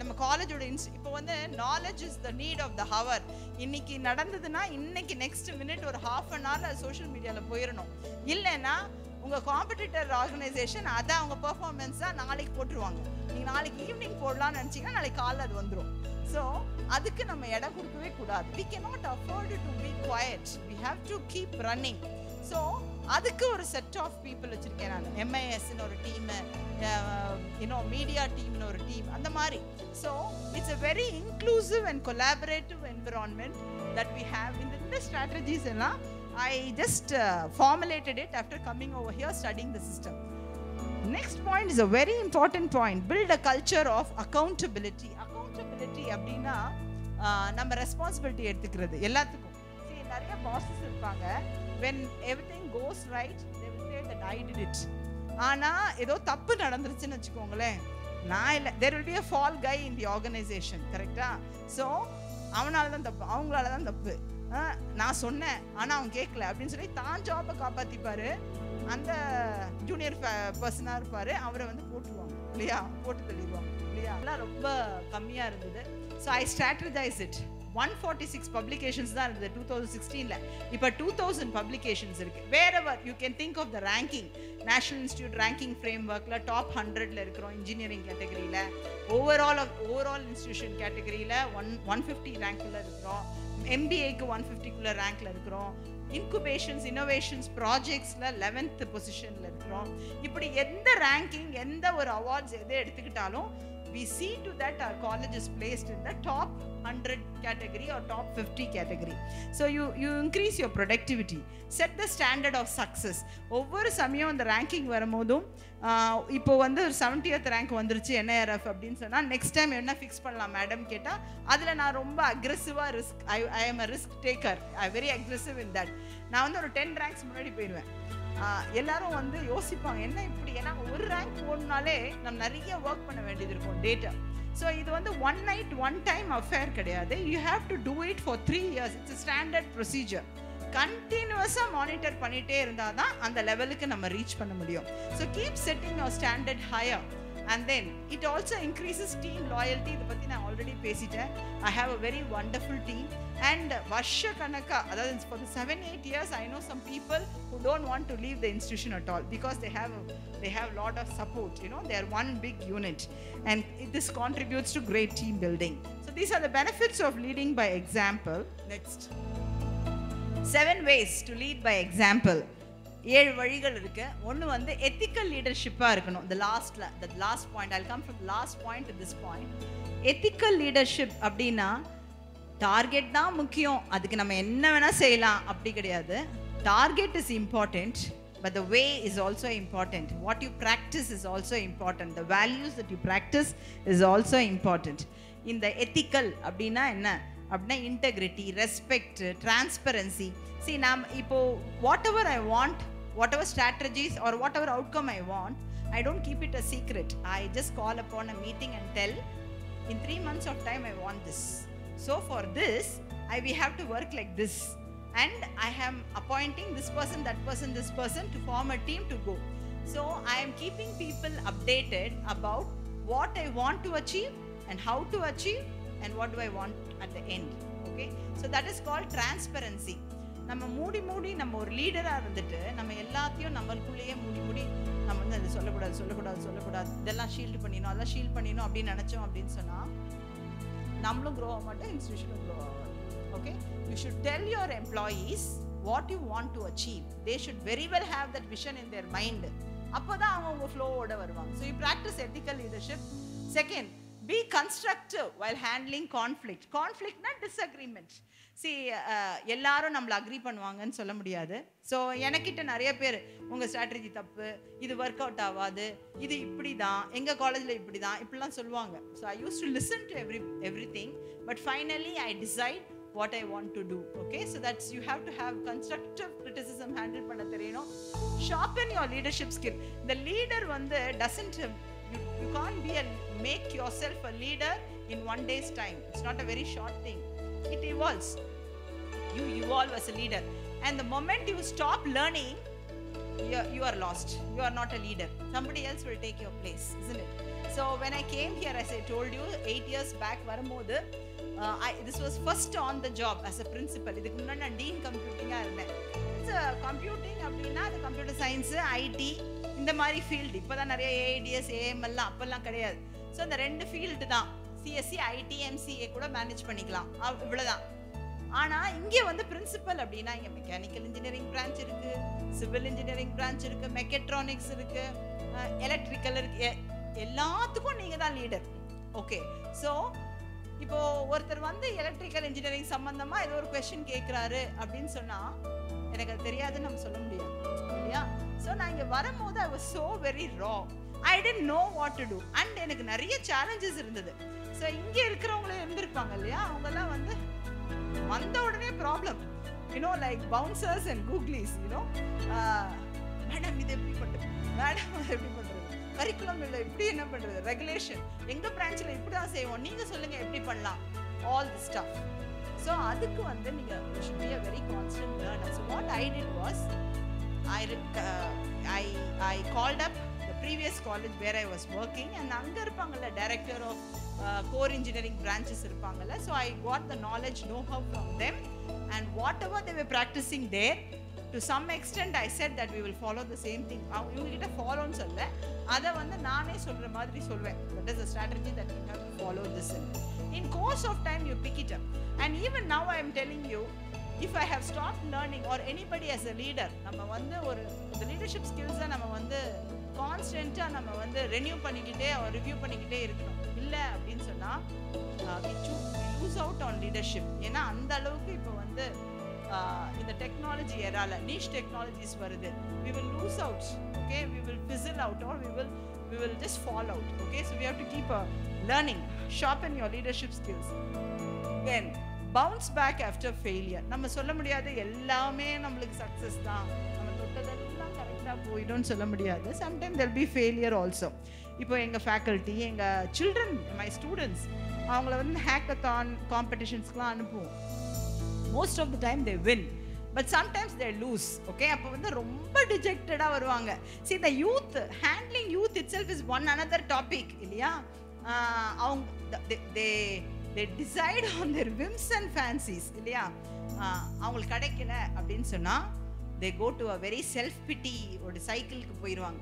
Speaker 2: நம்ம காலேஜோட இப்போ வந்து knowledge is the need of the hour. இன்னைக்கு நடந்ததுன்னா இன்னைக்கு நெக்ஸ்ட் மினிட் ஒரு ½ an hour சோஷியல் மீடியாவில் போயிடணும். இல்லைன்னா உங்கள் காம்படிட்டர் ஆர்கனைசேஷன் அதை அவங்க பெர்ஃபார்மன்ஸாக நாளைக்கு போட்டுருவாங்க. நீங்கள் நாளைக்கு ஈவினிங் போடலாம்னு நினச்சிங்கன்னா நாளைக்கு காலைல அது வந்துடும். ஸோ அதுக்கு நம்ம இடம் கொடுக்கவே கூடாது. we cannot afford to be quiet, we have to keep running. So அதுக்கு ஒரு செட் ஆஃப் பீப்புள் வச்சுருக்கேன் நான். MISன்னு ஒரு டீமு, மீடியா டீம்னு ஒரு டீம், அந்த மாதிரி. So it's a very inclusive and collaborative environment that we have. இந்த strategies எல்லாம் I just formulated it after coming over here studying the system. Next point is a very important point. Build a culture of accountability. Accountability அப்படின்னா நம்ம responsibility எடுத்துக்கிறது எல்லாத்துக்கும். சரி, நிறைய bosses இருப்பாங்க. when everything goes right they will say that I did it. ஆனால் ஏதோ தப்பு நடந்துருச்சுன்னு வச்சுக்கோங்களேன், நான் இல்லை, there will be a fall guy in the organization, கரெக்டா? ஸோ அவனால தான் தப்பு, அவங்களால தான் தப்பு. நான் சொன்னேன் ஆனால் அவன் கேட்கல அப்படின்னு சொல்லி தான் ஜாபை காப்பாற்றிப்பார். அந்த ஜூனியர் பர்சனாக இருப்பார், அவரை வந்து போட்டுருவாங்க இல்லையா, போட்டு தள்ளிடுவாங்க இல்லையா. அதெல்லாம் ரொம்ப கம்மியாக இருந்தது. So I strategise it. 146 publications தான் இருந்தது 2016. இப்போ 2000 பப்ளிகேஷன்ஸ் இருக்குது. Wherever you can think of the ranking, national institute ranking frame ஒர்க்கில் டாப் 100ல் இருக்கிறோம். இன்ஜினியரிங் கேட்டகரியில் ஓவரால் இன்ஸ்டியூஷன் கேட்டகரியில் 150 ரேங்கில் இருக்கிறோம். MBAக்கு 150க்குள்ள ரேங்க்ல இருக்கிறோம். இன்குபேஷன்ஸ், இன்னோவேஷன்ஸ், ப்ராஜெக்ட்ஸில் 11th பொசிஷனில் இருக்கிறோம். இப்படி எந்த ரேங்கிங், எந்த ஒரு அவார்ட்ஸ் எதை எடுத்துக்கிட்டாலும் we see to that our college is placed in the top 100 category or top 50 category. So you increase your productivity, set the standard of success. ஒவ்வொரு சமயம் அந்த ரேங்கிங் வரும்போதும் இப்போ வந்து ஒரு 70th ரேங்க் வந்துருச்சு NIRF அப்படின்னு சொன்னால் நெக்ஸ்ட் டைம் என்ன ஃபிக்ஸ் பண்ணலாம் மேடம் கேட்டால் அதில் நான் ரொம்ப அக்ரெசிவாக I am a risk taker, I very aggressive in that. நான் வந்து ஒரு 10 ரேங்க்ஸ் முன்னாடி போயிடுவேன். எல்லாரும் வந்து யோசிப்பாங்க என்ன இப்படி, ஏன்னா ஒரு ரேங்க் போடனாலே நம்ம நிறைய ஒர்க் பண்ண வேண்டியது இருக்கும் டேட்டா. ஸோ இது வந்து one night one time affair கிடையாது. You have to do it for 3 years. It's standard procedure. கண்டினியூஸாக மானிட்டர் பண்ணிகிட்டே இருந்தால் தான் அந்த லெவலுக்கு நம்ம ரீச் பண்ண முடியும். So keep setting your standard higher. And then it also increases team loyalty. இதை பற்றி நான் ஆல்ரெடி பேசிட்டேன். I have a very wonderful team. And வருஷ கணக்கா, அதாவது for the 7-8 years I know some people who don't want to leave the institution at all because they have lot of support, you know, they are one big unit, and this contributes to great team building. So these are the benefits of leading by example. Next, 7 ways to lead by example. 7 வழிகள் இருக்கு. ஒன்று வந்து ethical லீடர்ஷிப்பாக இருக்கணும். the last point, I'll come from the last point to this point. Ethical leadership அப்படின்னா target தான் முக்கியம், அதுக்கு நம்ம என்ன வேணால் செய்யலாம் அப்படி கிடையாது. Target is important, but the way is also important. What you practice is also important. The values that you practice is also important. இந்த எத்திக்கல் அப்படின்னா என்ன அப்படின்னா இன்டெகிரிட்டி, ரெஸ்பெக்ட், டிரான்ஸ்பரன்சி. See, நாம் இப்போ whatever I want, whatever strategies or whatever outcome I want, I don't keep it a secret. I just call upon a meeting and tell, in 3 months of time I want this. So for this, we have to work like this. And I am appointing this person, this person to form a team to go. So I am keeping people updated about what I want to achieve and how to achieve and what do I want at the end. Okay? So that is called transparency. நம்ம மூடி நம்ம ஒரு லீடராக இருந்துட்டு நம்ம எல்லாத்தையும் நம்மளுக்குள்ளேயே மூடி நம்ம வந்து அது சொல்லக்கூடாது இதெல்லாம் ஷீல்டு பண்ணிடணும், அதெல்லாம் ஷீல்ட் பண்ணிடணும் அப்படின்னு நினச்சோம் அப்படின்னு சொன்னால் நம்மளும் க்ரோ ஆக மாட்டோம், இன்ஸ்டிடியூஷனும் க்ரோ ஆகும். Okay, you should tell your employees what you want to achieve. They should very well have that vision in their mind. அப்போ தான் அவங்க உங்கள் ஃப்ளோவோட வருவாங்க. So you practice ethical leadership. Second, be constructive while handling conflict. Conflict not disagreement. See, எல்லாரும் நம்மள agri பண்ணுவாங்கன்னு சொல்ல முடியாது. ஸோ எனக்கிட்ட நிறைய பேர் உங்கள் ஸ்ட்ராட்டஜி தப்பு, இது ஒர்க் அவுட் ஆகாது, இது இப்படி தான், எங்கள் காலேஜில் இப்படி தான், இப்படிலாம் சொல்லுவாங்க. So I use to listen to everything, but finally I decide what I want to do. Okay, so that's, you have to have constructive criticism handle பண்ண தெரியணும். Sharpen your leadership skill. The leader வந்து doesn't, you can't make yourself a leader in one day's time. It's not a very short thing. It evolves. You evolve as a leader, and the moment you stop learning, you are lost. You are not a leader. Somebody else will take your place, isn't it? So when I came here, as I told you 8 years back வரும்போது this was first on the job as a principal. இதுக்கு முன்னாடி நான் dean கம்ப்யூட்டிங்காக இருந்தேன். Computing அப்படின்னா அது computer science, ID இந்த மாதிரி field. இப்போ தான் நிறைய ஏஐடிஎஸ், ஏஎம்எல்லாம் அப்போல்லாம் கிடையாது. ஸோ இந்த 2 ஃபீல்டு தான். சிஎஸ்சி, ஐடி, எம்சிஏ கூட மேனேஜ் பண்ணிக்கலாம், இவ்வளோதான். ஆனால் இங்கே வந்து பிரின்சிபல் அப்படின்னா இங்கே மெக்கானிக்கல் இன்ஜினியரிங் பிரான்ச் இருக்குது, சிவில் இன்ஜினியரிங் பிரான்ச் இருக்குது, மெக்கட்ரானிக்ஸ் இருக்குது, எலக்ட்ரிக்கல் இருக்குது, எல்லாத்துக்கும் நீங்கள் தான் லீடர். ஓகே, ஸோ இப்போது ஒருத்தர் வந்து எலக்ட்ரிக்கல் இன்ஜினியரிங் சம்மந்தமாக ஏதோ ஒரு கொஸ்டின் கேட்குறாரு அப்படின்னு சொன்னால் எனக்கு அது தெரியாதுன்னு நம்ம சொல்ல முடியாது இல்லையா? ஸோ நான் இங்கே வரும்போது I was so very raw. I didn't know what to do. And எனக்கு நிறைய சேலஞ்சஸ் இருந்தது. ஸோ இங்கே இருக்கிறவங்களே இருந்திருப்பாங்க இல்லையா, அவங்கெல்லாம் வந்து வந்த உடனே problem, you know, like bouncers and கூகுளிஸ், you know, madam இது எப்படி பண்ணுறது, மேடம் அது எப்படி பண்ணுறது, கரிக்குலம் இல்லை இப்படி என்ன பண்ணுறது, ரெகுலேஷன் எங்கள் பிரான்ச்சில் இப்படி தான் செய்வோம், நீங்கள் சொல்லுங்கள் எப்படி பண்ணலாம், ஆல் தி ஸ்டஃப். ஸோ அதுக்கு வந்து நீங்கள் you should be a very constant learner. So what I did was, I called up the previous college where I was working, and anga irupangala director of core engineering branches irupangala. So I got the knowledge, know-how from them, and whatever they were practicing there, to some extent I said that we will follow the same thing. இவங்க கிட்ட ஃபாலோன்னு சொல்ல, அதை வந்து நானே சொல்ற மாதிரி சொல்வேன். That is a strategy that you have to follow this in course of time. You pick it up, and even now I am telling you, if I have stopped learning, or anybody as a leader, நம்ம வந்து ஒரு the leadership skills நம்ம வந்து கான்ஸ்டன்ட்டா நம்ம வந்து renew பண்ணிக்கிட்டே review பண்ணிக்கிட்டே இருக்கணும். இல்லை அப்படின்னு சொன்னா we lose out on leadership. ஏன்னா அந்த அளவுக்கு இப்போ வந்து இந்த டெக்னாலஜி ஏரால niche technologies வருது. We will lose out, okay? We will fizzle out, or we will just fall out, okay? So we have to keep learning, sharpen your leadership skills. Then bounce back after failure. நம்ம சொல்ல முடியாது எல்லாமே நம்மளுக்கு success தான், நம்ம தொட்டதெல்லாம் கரெக்டாக போயிடும்னு சொல்ல முடியாது. Sometime there'll be failure also. இப்போ எங்கள் ஃபேக்கல்ட்டி, எங்கள் சில்ட்ரன், மை ஸ்டூடெண்ட்ஸ், அவங்கள வந்து ஹேக்கத்தான் காம்படிஷன்ஸ்க்குலாம் அனுப்புவோம். most of the time they win, but sometimes they lose, okay? அப்போ வந்து ரொம்ப டிஜெக்டடாக வருவாங்க. See, the youth, handling youth itself is one another topic, இல்லையா? அவங்க they decide on their whims and fancies, இல்லையா? அவங்களுக்கு கிடைக்கல அப்படின்னு சொன்னால் they go to a very self pity ஒரு சைக்கிளுக்கு போயிடுவாங்க.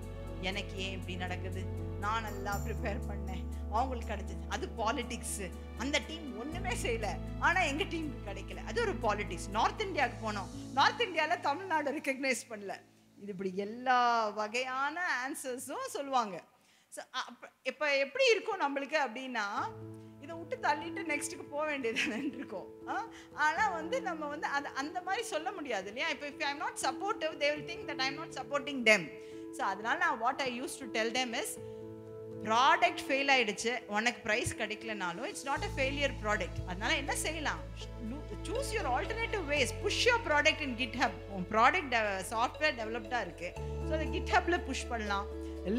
Speaker 2: எனக்கு ஏன் இப்படி நடக்குது, நான் நல்லா ப்ரிப்பேர் பண்ணேன், அவங்களுக்கு கிடைச்சது. அது பாலிடிக்ஸ். அந்த டீம் ஒன்றுமே செய்யலை, ஆனால் எங்கள் டீமுக்கு கிடைக்கல. அது ஒரு பாலிடிக்ஸ். நார்த் இந்தியாவுக்கு போனோம், நார்த் இந்தியாவில் தமிழ்நாடு ரெக்கக்னைஸ் பண்ணல. இது இப்படி எல்லா வகையான ஆன்சர்ஸும் சொல்லுவாங்க. ஸோ இப்போ எப்படி இருக்கும் நம்மளுக்கு அப்படின்னா, இதை விட்டு தள்ளிட்டு நெக்ஸ்ட்டுக்கு போக வேண்டியதுன்னு இருக்கும். ஆனால் வந்து நம்ம வந்து அந்த மாதிரி சொல்ல முடியாது, இல்லையா? இப்போ if I am not supportive, they will think that I am not supporting them. So அதனால நான் what I used to tell them is, product fail ஆகிடுச்சு, உனக்கு ப்ரைஸ் கிடைக்கலனாலும் it's not a failure product. அதனால என்ன செய்யலாம்? Choose your alternative ways. Push your product in GitHub. உன் product software டெவலப்டாக இருக்குது, ஸோ அதை GitHubல புஷ் பண்ணலாம்,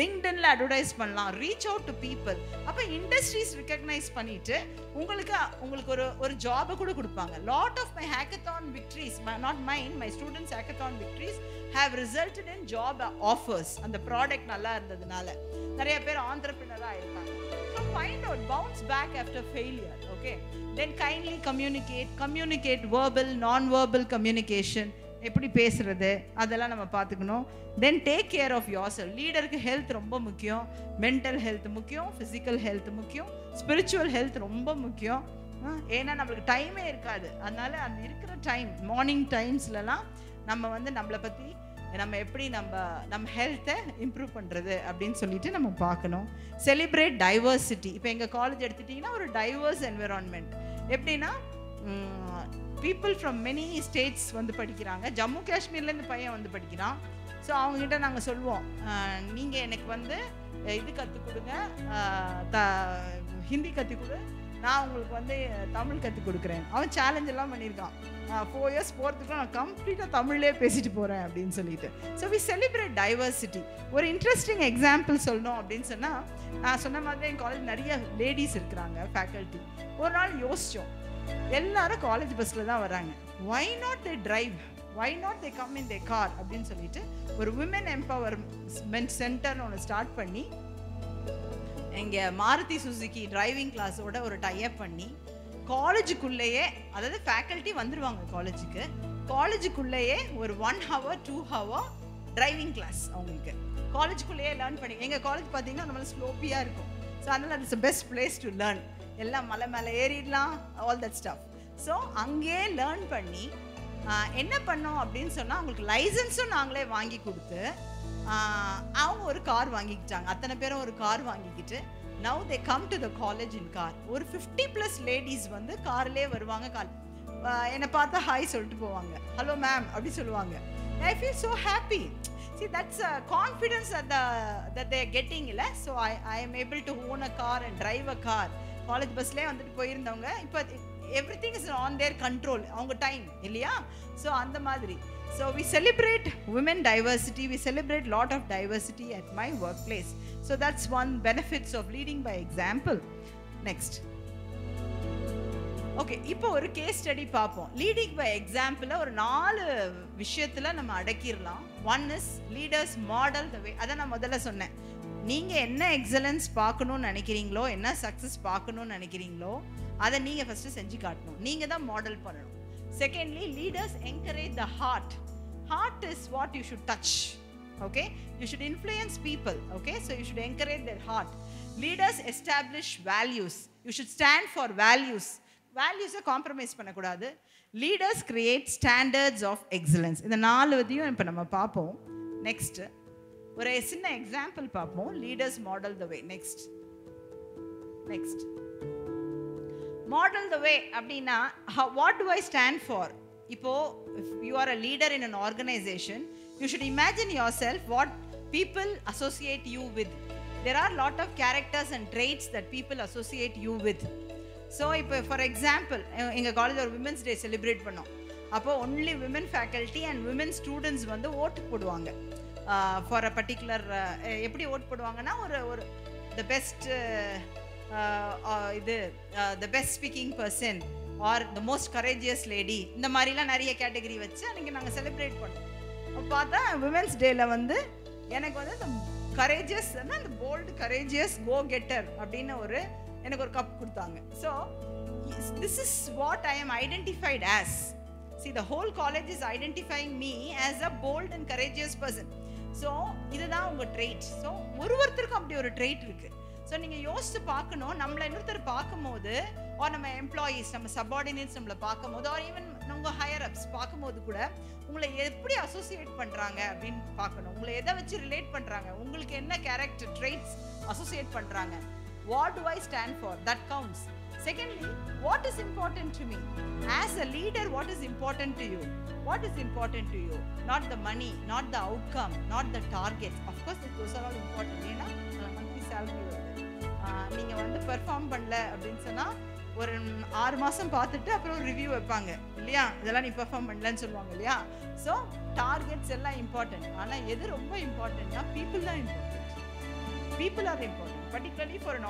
Speaker 2: லிங்க்டின்ல அட்வர்டைஸ் பண்ணலாம், ரீச் அவுட் டு பீப்புள். அப்போ இண்டஸ்ட்ரீஸ் ரெக்கக்னைஸ் பண்ணிட்டு உங்களுக்கு ஒரு ஜாபை கூட கொடுப்பாங்க. Lot of my hackathon victories, not mine, my students hackathon victories have resulted in job offers. அந்த ப்ராடக்ட் நல்லா இருந்ததுனால நிறைய பேர் ஆண்டர்பிரினரா ஆயிருக்காங்க. So find out, bounce back after failure, okay? Then kindly communicate verbal, non-verbal communication. எப்படி பேசுறது அதெல்லாம் நம்ம பார்த்துக்கணும். Then take care of yourself. லீடருக்கு ஹெல்த் ரொம்ப முக்கியம், மென்டல் ஹெல்த் முக்கியம், ஃபிசிக்கல் ஹெல்த் முக்கியம், ஸ்பிரிச்சுவல் ஹெல்த் ரொம்ப முக்கியம். ஏன்னா நம்மளுக்கு டைமே இருக்காது. அதனால அந்த இருக்கிற டைம், மார்னிங் டைம்ஸ்லலாம் நம்ம வந்து நம்மளை பற்றி நம்ம எப்படி நம்ம ஹெல்த்தை இம்ப்ரூவ் பண்ணுறது அப்படின்னு சொல்லிட்டு நம்ம பார்க்கணும். Celebrate diversity. இப்போ எங்கள் காலேஜ் எடுத்துட்டிங்கன்னா ஒரு டைவர்ஸ் என்விரான்மெண்ட். எப்படின்னா பீப்புள் ஃப்ரம் மெனி ஸ்டேட்ஸ் வந்து படிக்கிறாங்க. ஜம்மு காஷ்மீர்லேருந்து பையன் வந்து படிக்கிறான். ஸோ அவங்ககிட்ட நாங்கள் சொல்லுவோம், நீங்கள் எனக்கு வந்து இது கற்றுக் கொடுங்க, ஹிந்தி கற்றுக் கொடு, நான் உங்களுக்கு வந்து தமிழ் கற்றுக் கொடுக்குறேன். அவன் சேலஞ்ச் எல்லாம் பண்ணியிருக்கான். 4 years போகிறதுக்குள்ள நான் கம்ப்ளீட்டாக தமிழ்லேயே பேசிட்டு போகிறேன் அப்படின்னு சொல்லிட்டு. So we celebrate diversity. ஒரு இன்ட்ரெஸ்டிங் எக்ஸாம்பிள் சொல்லணும் அப்படின்னு சொன்னால், நான் சொன்ன மாதிரி என் காலேஜ் நிறைய லேடிஸ் இருக்கிறாங்க ஃபேக்கல்ட்டி. ஒரு நாள் யோசித்தோம், எல்லாரும் காலேஜ் பஸ்ஸில் தான் வராங்க, why not they drive, why not they come in their car அப்படின்னு சொல்லிட்டு ஒரு விமன் எம்பவர்மெண்ட் சென்டர்னு ஒன்று ஸ்டார்ட் பண்ணி, இங்கே மாருதி சுசுகி டிரைவிங் கிளாஸோட ஒரு டைப் பண்ணி காலேஜுக்குள்ளேயே, அதாவது ஃபேக்கல்ட்டி வந்துடுவாங்க காலேஜுக்குள்ளேயே ஒரு 1 hour 2 hour டிரைவிங் கிளாஸ் அவங்களுக்கு காலேஜுக்குள்ளேயே லேர்ன் பண்ணி. எங்கள் காலேஜ் பார்த்தீங்கன்னா நம்மள ஸ்லோப்பியாக இருக்கும். ஸோ அதனால் it's the best place to learn. எல்லாம் மலை மேலே ஏறிடலாம், ஆல் தட் ஸ்டஃப். ஸோ அங்கேயே லேர்ன் பண்ணி என்ன பண்ணோம் அப்படின்னு சொன்னால், அவங்களுக்கு லைசன்ஸும் நாங்களே வாங்கி கொடுத்து அவங்க ஒரு கார் வாங்கிக்கிட்டாங்க. அத்தனை பேரும் ஒரு கார் வாங்கிக்கிட்டு now they come to the college in car. ஒரு 50+ லேடிஸ் வந்து கார்லேயே வருவாங்க. என்னை பார்த்தா ஹாய் சொல்லிட்டு போவாங்க, ஹலோ மேம் அப்படி சொல்லுவாங்க. I feel so happy. See, that's a confidence that they are getting, இல்லை? So I am able to own a car and drive a car. College பஸ்லேயே வந்துட்டு போயிருந்தவங்க இப்போ everything is on their control, அவங்க time இல்லையா? So அந்த மாதிரி. So we celebrate women diversity, we celebrate lot of diversity at my workplace. So that's one benefits of leading by example. Next. Okay, இப்போ ஒரு கேஸ் ஸ்டடி பார்ப்போம். Leading by example ஒரு 4 விஷயத்துல நம்ம அடக்கிடலாம். One is leaders model the வே. அதை நான் முதல்ல சொன்னேன். நீங்க என்ன எக்ஸலன்ஸ் பார்க்கணும்னு நினைக்கிறீங்களோ, என்ன சக்சஸ் பார்க்கணும்னு நினைக்கிறீங்களோ, அதை நீங்க ஃபர்ஸ்ட் செஞ்சு காட்டணும். நீங்க தான் மாடல் பண்ணணும். Secondly, leaders encourage the heart. Heart is what you should touch. Okay, you should influence people. Okay, so you should encourage their heart. Leaders establish values. You should stand for values. Values compromise பண்ணக்கூடாது. Leaders create standards of excellence. இந்த 4 வதையும் இப்போ நம்ம பார்ப்போம். Next ஒரு சின்ன example பார்ப்போம். Leaders model the way. Next model the வே அப்படின்னா what do I stand for? இப்போ if you are a leader in an organization, you should imagine yourself what people associate you with. There are lot of characters and traits that people associate you with. So இப்போ for example, எங்க காலேஜ்ல ஒரு women's day celebrate பண்ணோம். அப்போ only women faculty and women students வந்து ஓட்டு போடுவாங்க. for a particular எப்படி ஓட்டு போடுவாங்கன்னா ஒரு the best the best speaking person or the most courageous lady, இந்த மாதிரிலாம் நிறைய கேட்டகரி வச்சு அன்னைக்கு நாங்கள் செலிப்ரேட் பண்ணோம். அப்போ பார்த்தா விமென்ஸ் டேல வந்து எனக்கு வந்து இந்த கரேஜியஸ், அந்த போல்டு கரேஜியஸ் கோ கெட்டர் அப்படின்னு எனக்கு ஒரு கப் கொடுத்தாங்க. So this is what I am identified as. See, the whole college is identifying me as a bold and courageous person. So இதுதான் உங்கள் ட்ரெயிட். ஸோ ஒருத்தருக்கும் அப்படி ஒரு ட்ரெயிட் இருக்கு. ஸோ நீங்கள் யோசிச்சு பார்க்கணும், நம்மளை இன்னொருத்தர் பார்க்கும்போது, ஆர் நம்ம எம்ப்ளாயீஸ், நம்ம சப்பார்டினேட்ஸ் நம்மளை பார்க்கும்போது, ஆர் ஈவன் உங்கள் ஹையர் அப்ஸ் பார்க்கும்போது கூட உங்களை எப்படி அசோசியேட் பண்ணுறாங்க அப்படின்னு பார்க்கணும். உங்களை எதை வச்சு ரிலேட் பண்ணுறாங்க, உங்களுக்கு என்ன கேரக்டர் ட்ரெயிட்ஸ் அசோசியேட் பண்ணுறாங்க. What to I stand for? That counts. Secondly, what is important to me? As a leader, what is important to you? What is important to you? Not the money, not the outcome, not the targets. Of course, those are all important. ஏன்னா monthly salary வருது. நீங்க வந்து perform பண்ணல அப்படின்னு சொன்னா ஒரு 6 மாசம் பார்த்துட்டு அப்புறம் ஒரு ரிவ்யூ வைப்பாங்க இல்லையா? இதெல்லாம் நீ பெர்ஃபார்ம் பண்ணலன்னு சொல்லுவாங்க இல்லையா? ஸோ டார்கெட்ஸ் எல்லாம் இம்பார்ட்டன்ட். ஆனால் எது ரொம்ப இம்பார்ட்டன்ட்னா பீப்புள் தான் important. People are important, particularly for an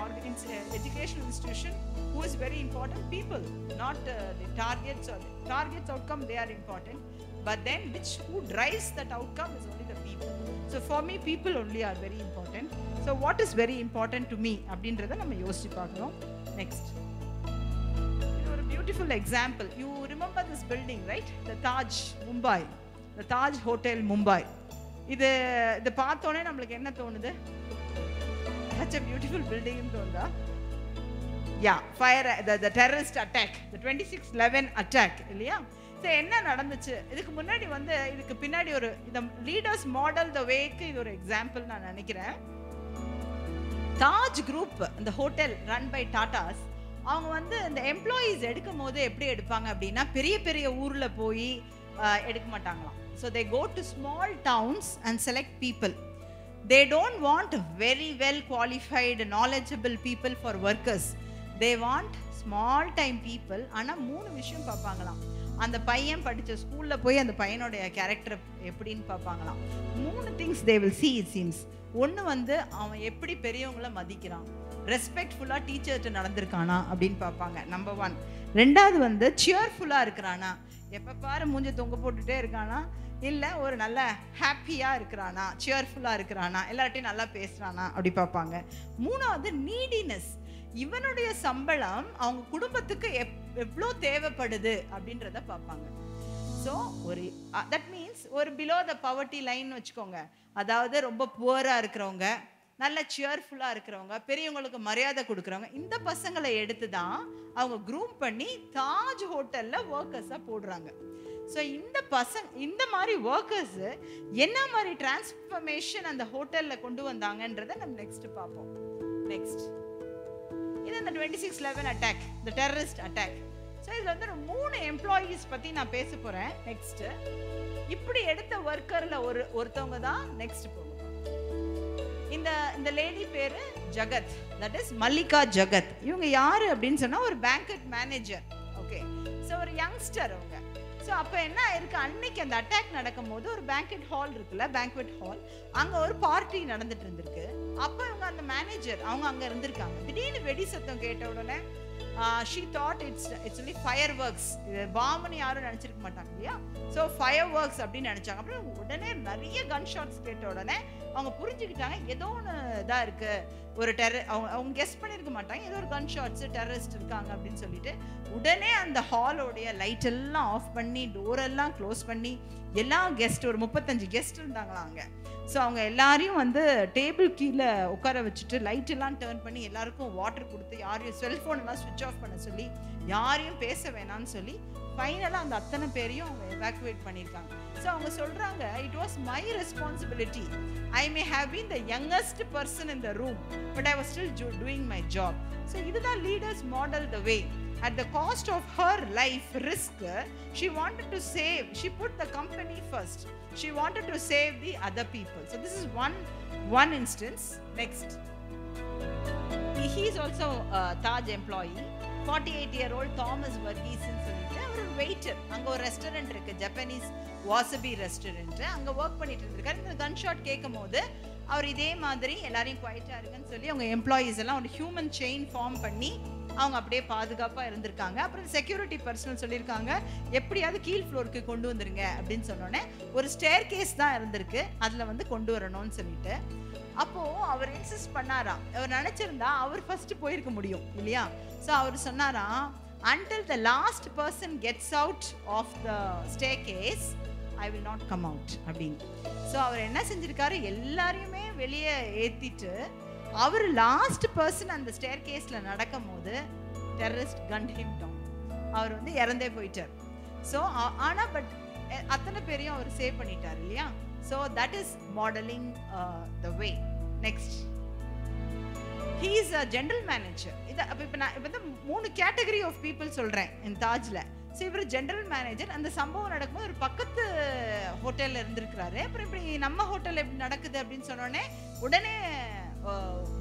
Speaker 2: educational institution. Who is very important? People, not the targets or the targets outcome. They are important, but then who drives that outcome is only the people. So for me, people only are very important. So what is very important to me? அப்படின்றத நம்ம யோசிச்சு பார்க்கணும். Next, ஒரு beautiful example. You remember this building, right? The Taj, Mumbai. The Taj Hotel, Mumbai. இது பார்த்தோன்னே நம்மளுக்கு என்ன தோணுது? Such a beautiful building in Tonda. Yeah, fire, the terrorist attack, the 26/11 attack, இல்லையா? ஸோ என்ன நடந்துச்சு இதுக்கு முன்னாடி வந்து, இதுக்கு பின்னாடி இந்த லீடர்ஸ் மாடல் த வேக்கு இது ஒரு எக்ஸாம்பிள் நான் நினைக்கிறேன். தாஜ் குரூப், இந்த ஹோட்டல் ரன் பை டாட்டாஸ், அவங்க வந்து இந்த எம்ப்ளாயீஸ் எடுக்கும் போது எப்படி எடுப்பாங்க அப்படின்னா, பெரிய பெரிய ஊர்ல போய் எடுக்க மாட்டாங்களாம். So they go to small towns and select people. They don't want very well qualified, knowledgeable people for workers. They want small time people. ஆனா 3 விஷயம் பார்ப்பாங்களாம். அந்த பையன் படிச்ச ஸ்கூல்ல போய் அந்த பையனோட கேரக்டர் எப்படின்னு பார்ப்பாங்களாம். 3 things they will see, it seems. ஒன்று வந்து அவன் எப்படி பெரியவங்களை மதிக்கிறான், ரெஸ்பெக்ட்ஃபுல்லா டீச்சர்கிட்ட நடந்திருக்கானா அப்படின்னு பார்ப்பாங்க, நம்பர் 1. ரெண்டாவது வந்து சியர்ஃபுல்லா இருக்கிறானா, எப்போ பாரு மூஞ்ச தொங்க போட்டுட்டே இருக்கானா, இல்லை ஒரு நல்ல ஹாப்பியாக இருக்கிறானா, சியர்ஃபுல்லாக இருக்கிறானா, எல்லார்ட்டையும் நல்லா பேசுகிறானா அப்படி பார்ப்பாங்க. 3வது நீடினஸ், இவனுடைய சம்பளம் அவங்க குடும்பத்துக்கு எவ்வளோ தேவைப்படுது அப்படின்றத பார்ப்பாங்க. ஸோ தட் மீன்ஸ் ஒரு பிலோ த பவர்ட்டி லைன் வச்சுக்கோங்க. அதாவது ரொம்ப புவராக இருக்கிறவங்க, நல்ல சியர்ஃபுல்லாக இருக்கிறவங்க, பெரியவங்களுக்கு மரியாதை கொடுக்குறவங்க, இந்த பசங்களை எடுத்து தான் அவங்க க்ரூம் பண்ணி தாஜ் ஹோட்டலில் ஒர்க்கர்ஸாக போடுறாங்க. ஸோ இந்த மாதிரி ஒர்க்கர்ஸ் என்ன மாதிரி டிரான்ஸ்ஃபர்மேஷன் அந்த ஹோட்டலில் கொண்டு வந்தாங்கன்றதை நம்ம நெக்ஸ்ட் பார்ப்போம். நெக்ஸ்ட் இது இந்த 26/11 அட்டாக், இந்த டெரரிஸ்ட் அட்டாக். ஸோ இதில் வந்து 3 எம்ப்ளாயீஸ் பற்றி நான் பேச போகிறேன். நெக்ஸ்ட் இப்படி எடுத்த ஒர்க்கரில் ஒருத்தவங்க தான் நெக்ஸ்ட் போகும். இந்த லேடி பேரு ஜகத், தட் இஸ் மல்லிகா ஜகத். இவங்க யாரு அப்படின்னு சொன்னா ஒரு பேங்கட் மேனேஜர். ஓகே, ஸோ ஒரு யங்ஸ்டர் அவங்க. ஸோ அப்போ என்ன ஆயிருக்கு, அன்னைக்கு அந்த அட்டாக் நடக்கும் போது ஒரு பேங்கட் ஹால் இருக்குல்ல, பேங்க்வெட் ஹால், அங்கே ஒரு பார்ட்டி நடந்துட்டு இருந்திருக்கு. அப்போ இவங்க அந்த மேனேஜர் அவங்க அங்கே இருந்திருக்காங்க. திடீர்னு வெடி சத்தம் கேட்ட உடனே she thought it's only fireworks. இது பாம்புன்னு யாரும் நினைச்சிருக்க மாட்டாங்க இல்லையா. ஸோ fireworks அப்படின்னு நினைச்சாங்க. அப்புறம் உடனே நிறைய கன் ஷாட்ஸ் கேட்ட உடனே அவங்க புரிஞ்சுக்கிட்டாங்க ஏதோ ஒன்று இதாக இருக்கு, ஒரு அவங்க கெஸ் பண்ணியிருக்க மாட்டாங்க, ஏதோ ஒரு கன் ஷாட்ஸ் டெரரிஸ்ட் இருக்காங்க அப்படின்னு சொல்லிட்டு உடனே அந்த ஹாலோடைய லைட் எல்லாம் ஆஃப் பண்ணி டோரெல்லாம் க்ளோஸ் பண்ணி எல்லா கெஸ்ட், ஒரு 35 கெஸ்ட் இருந்தாங்களாம் அங்கே. ஸோ அவங்க எல்லாரையும் வந்து டேபிள் கீழே உட்கார வச்சுட்டு லைட் எல்லாம் டேர்ன் பண்ணி எல்லாருக்கும் வாட்டர் கொடுத்து யாரையும் செல்ஃபோன் எல்லாம் ஸ்விட்ச் ஆஃப் பண்ண சொல்லி யாரையும் பேச வேணான்னு சொல்லி ஃபைனலாக அந்த அத்தனை பேரையும் அவங்க எவாக்குவேட் பண்ணியிருக்காங்க. ஸோ அவங்க சொல்கிறாங்க, it was my responsibility. I may have been the youngest person in the room, but I was still doing my job. So இதுதான் leaders model the way. At the cost of her life risk, she wanted to save, she put the company first. She wanted to save the other people. So this is one instance. Next. He is also a Taj employee. 48-year-old Thomas Verghese ன்னு சொல்லிட்டு அவர் ஒரு waiter. அங்கே ஒரு restaurant இருக்குது, Japanese வாசபி restaurant. அங்கே work பண்ணிட்டு இருந்திருக்காரு. இந்த கன் ஷாட் கேட்கும் போது அவர் இதே மாதிரி எல்லாரையும் குவைட்டாக இருக்குன்னு சொல்லி அவங்க எம்ப்ளாயீஸ் எல்லாம் ஒரு ஹியூமன் செயின் ஃபார்ம் பண்ணி அவங்க அப்படியே பாதுகாப்பாக இருந்திருக்காங்க. அப்புறம் செக்யூரிட்டி பர்சனல் சொல்லியிருக்காங்க, எப்படியாவது கீழ் ஃப்ளோருக்கு கொண்டு வந்துருங்க அப்படின்னு சொன்னோன்னே ஒரு ஸ்டேர் கேஸ் தான் இருந்திருக்கு, அதில் வந்து கொண்டு வரணும்னு சொல்லிட்டு அப்போது அவர் இன்சிஸ்ட் பண்ணாராம். அவர் நினச்சிருந்தா அவர் ஃபஸ்ட்டு போயிருக்க முடியும் இல்லையா. ஸோ அவர் சொன்னாராம், until the last person gets out of the staircase I will not come out அப்படின்னு. ஸோ அவர் என்ன செஞ்சிருக்காரு, எல்லாரையுமே வெளியே ஏற்றிட்டு அவர் லாஸ்ட் பர்சன் அந்த ஸ்டேர் கேஸில் நடக்கும் போது டெரரிஸ்ட் கன் ஹிம் டவுன். அவர் வந்து இறந்தே போயிட்டார். ஸோ ஆனால் பட் அத்தனை பேரையும் அவர் சேவ் பண்ணிட்டார் இல்லையா. So that is modelling the way. Next, he is a general manager. இது இப்போ நான் இப்போ வந்து 3 கேட்டகரி ஆஃப் பீப்புள் சொல்கிறேன் இந்த தாஜில். ஸோ இவர் ஜென்ரல் மேனேஜர். அந்த சம்பவம் நடக்கும்போது ஒரு பக்கத்து ஹோட்டலில் இருந்திருக்கிறாரு. அப்புறம் இப்படி நம்ம ஹோட்டலில் எப்படி நடக்குது அப்படின்னு சொன்னோடனே உடனே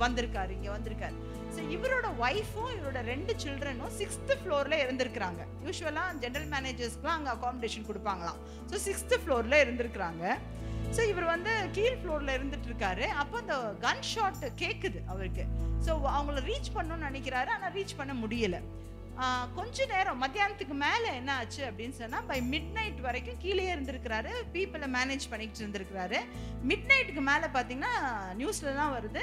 Speaker 2: வந்திருக்காரு, இங்கே வந்திருக்காரு. ஸோ இவரோட ஒய்ஃபும் இவரோட 2 சில்ட்ரனும் 6th ஃப்ளோரில் இருந்திருக்கிறாங்க. யூஸ்வலாக ஜென்ரல் மேனேஜர்ஸ்க்குலாம் அங்கே அகாமடேஷன் கொடுப்பாங்களாம். ஸோ 6th ஃப்ளோரில் இருந்திருக்கிறாங்க. ஸோ இவர் வந்து கீழ் ஃப்ளோரில் இருந்துட்டு இருக்காரு. அப்போ அந்த கன் ஷாட் கேட்குது அவருக்கு. ஸோ அவங்கள ரீச் பண்ணணும்னு நினைக்கிறாரு, ஆனால் ரீச் பண்ண முடியலை. கொஞ்ச நேரம் மத்தியானத்துக்கு மேலே என்ன ஆச்சு அப்படின்னு சொன்னால் பை மிட் நைட் வரைக்கும் கீழே இருந்திருக்கிறாரு, பீப்புளை மேனேஜ் பண்ணிக்கிட்டு இருந்திருக்கிறாரு. மிட் நைட்டுக்கு மேலே பார்த்தீங்கன்னா நியூஸ்லலாம் வருது,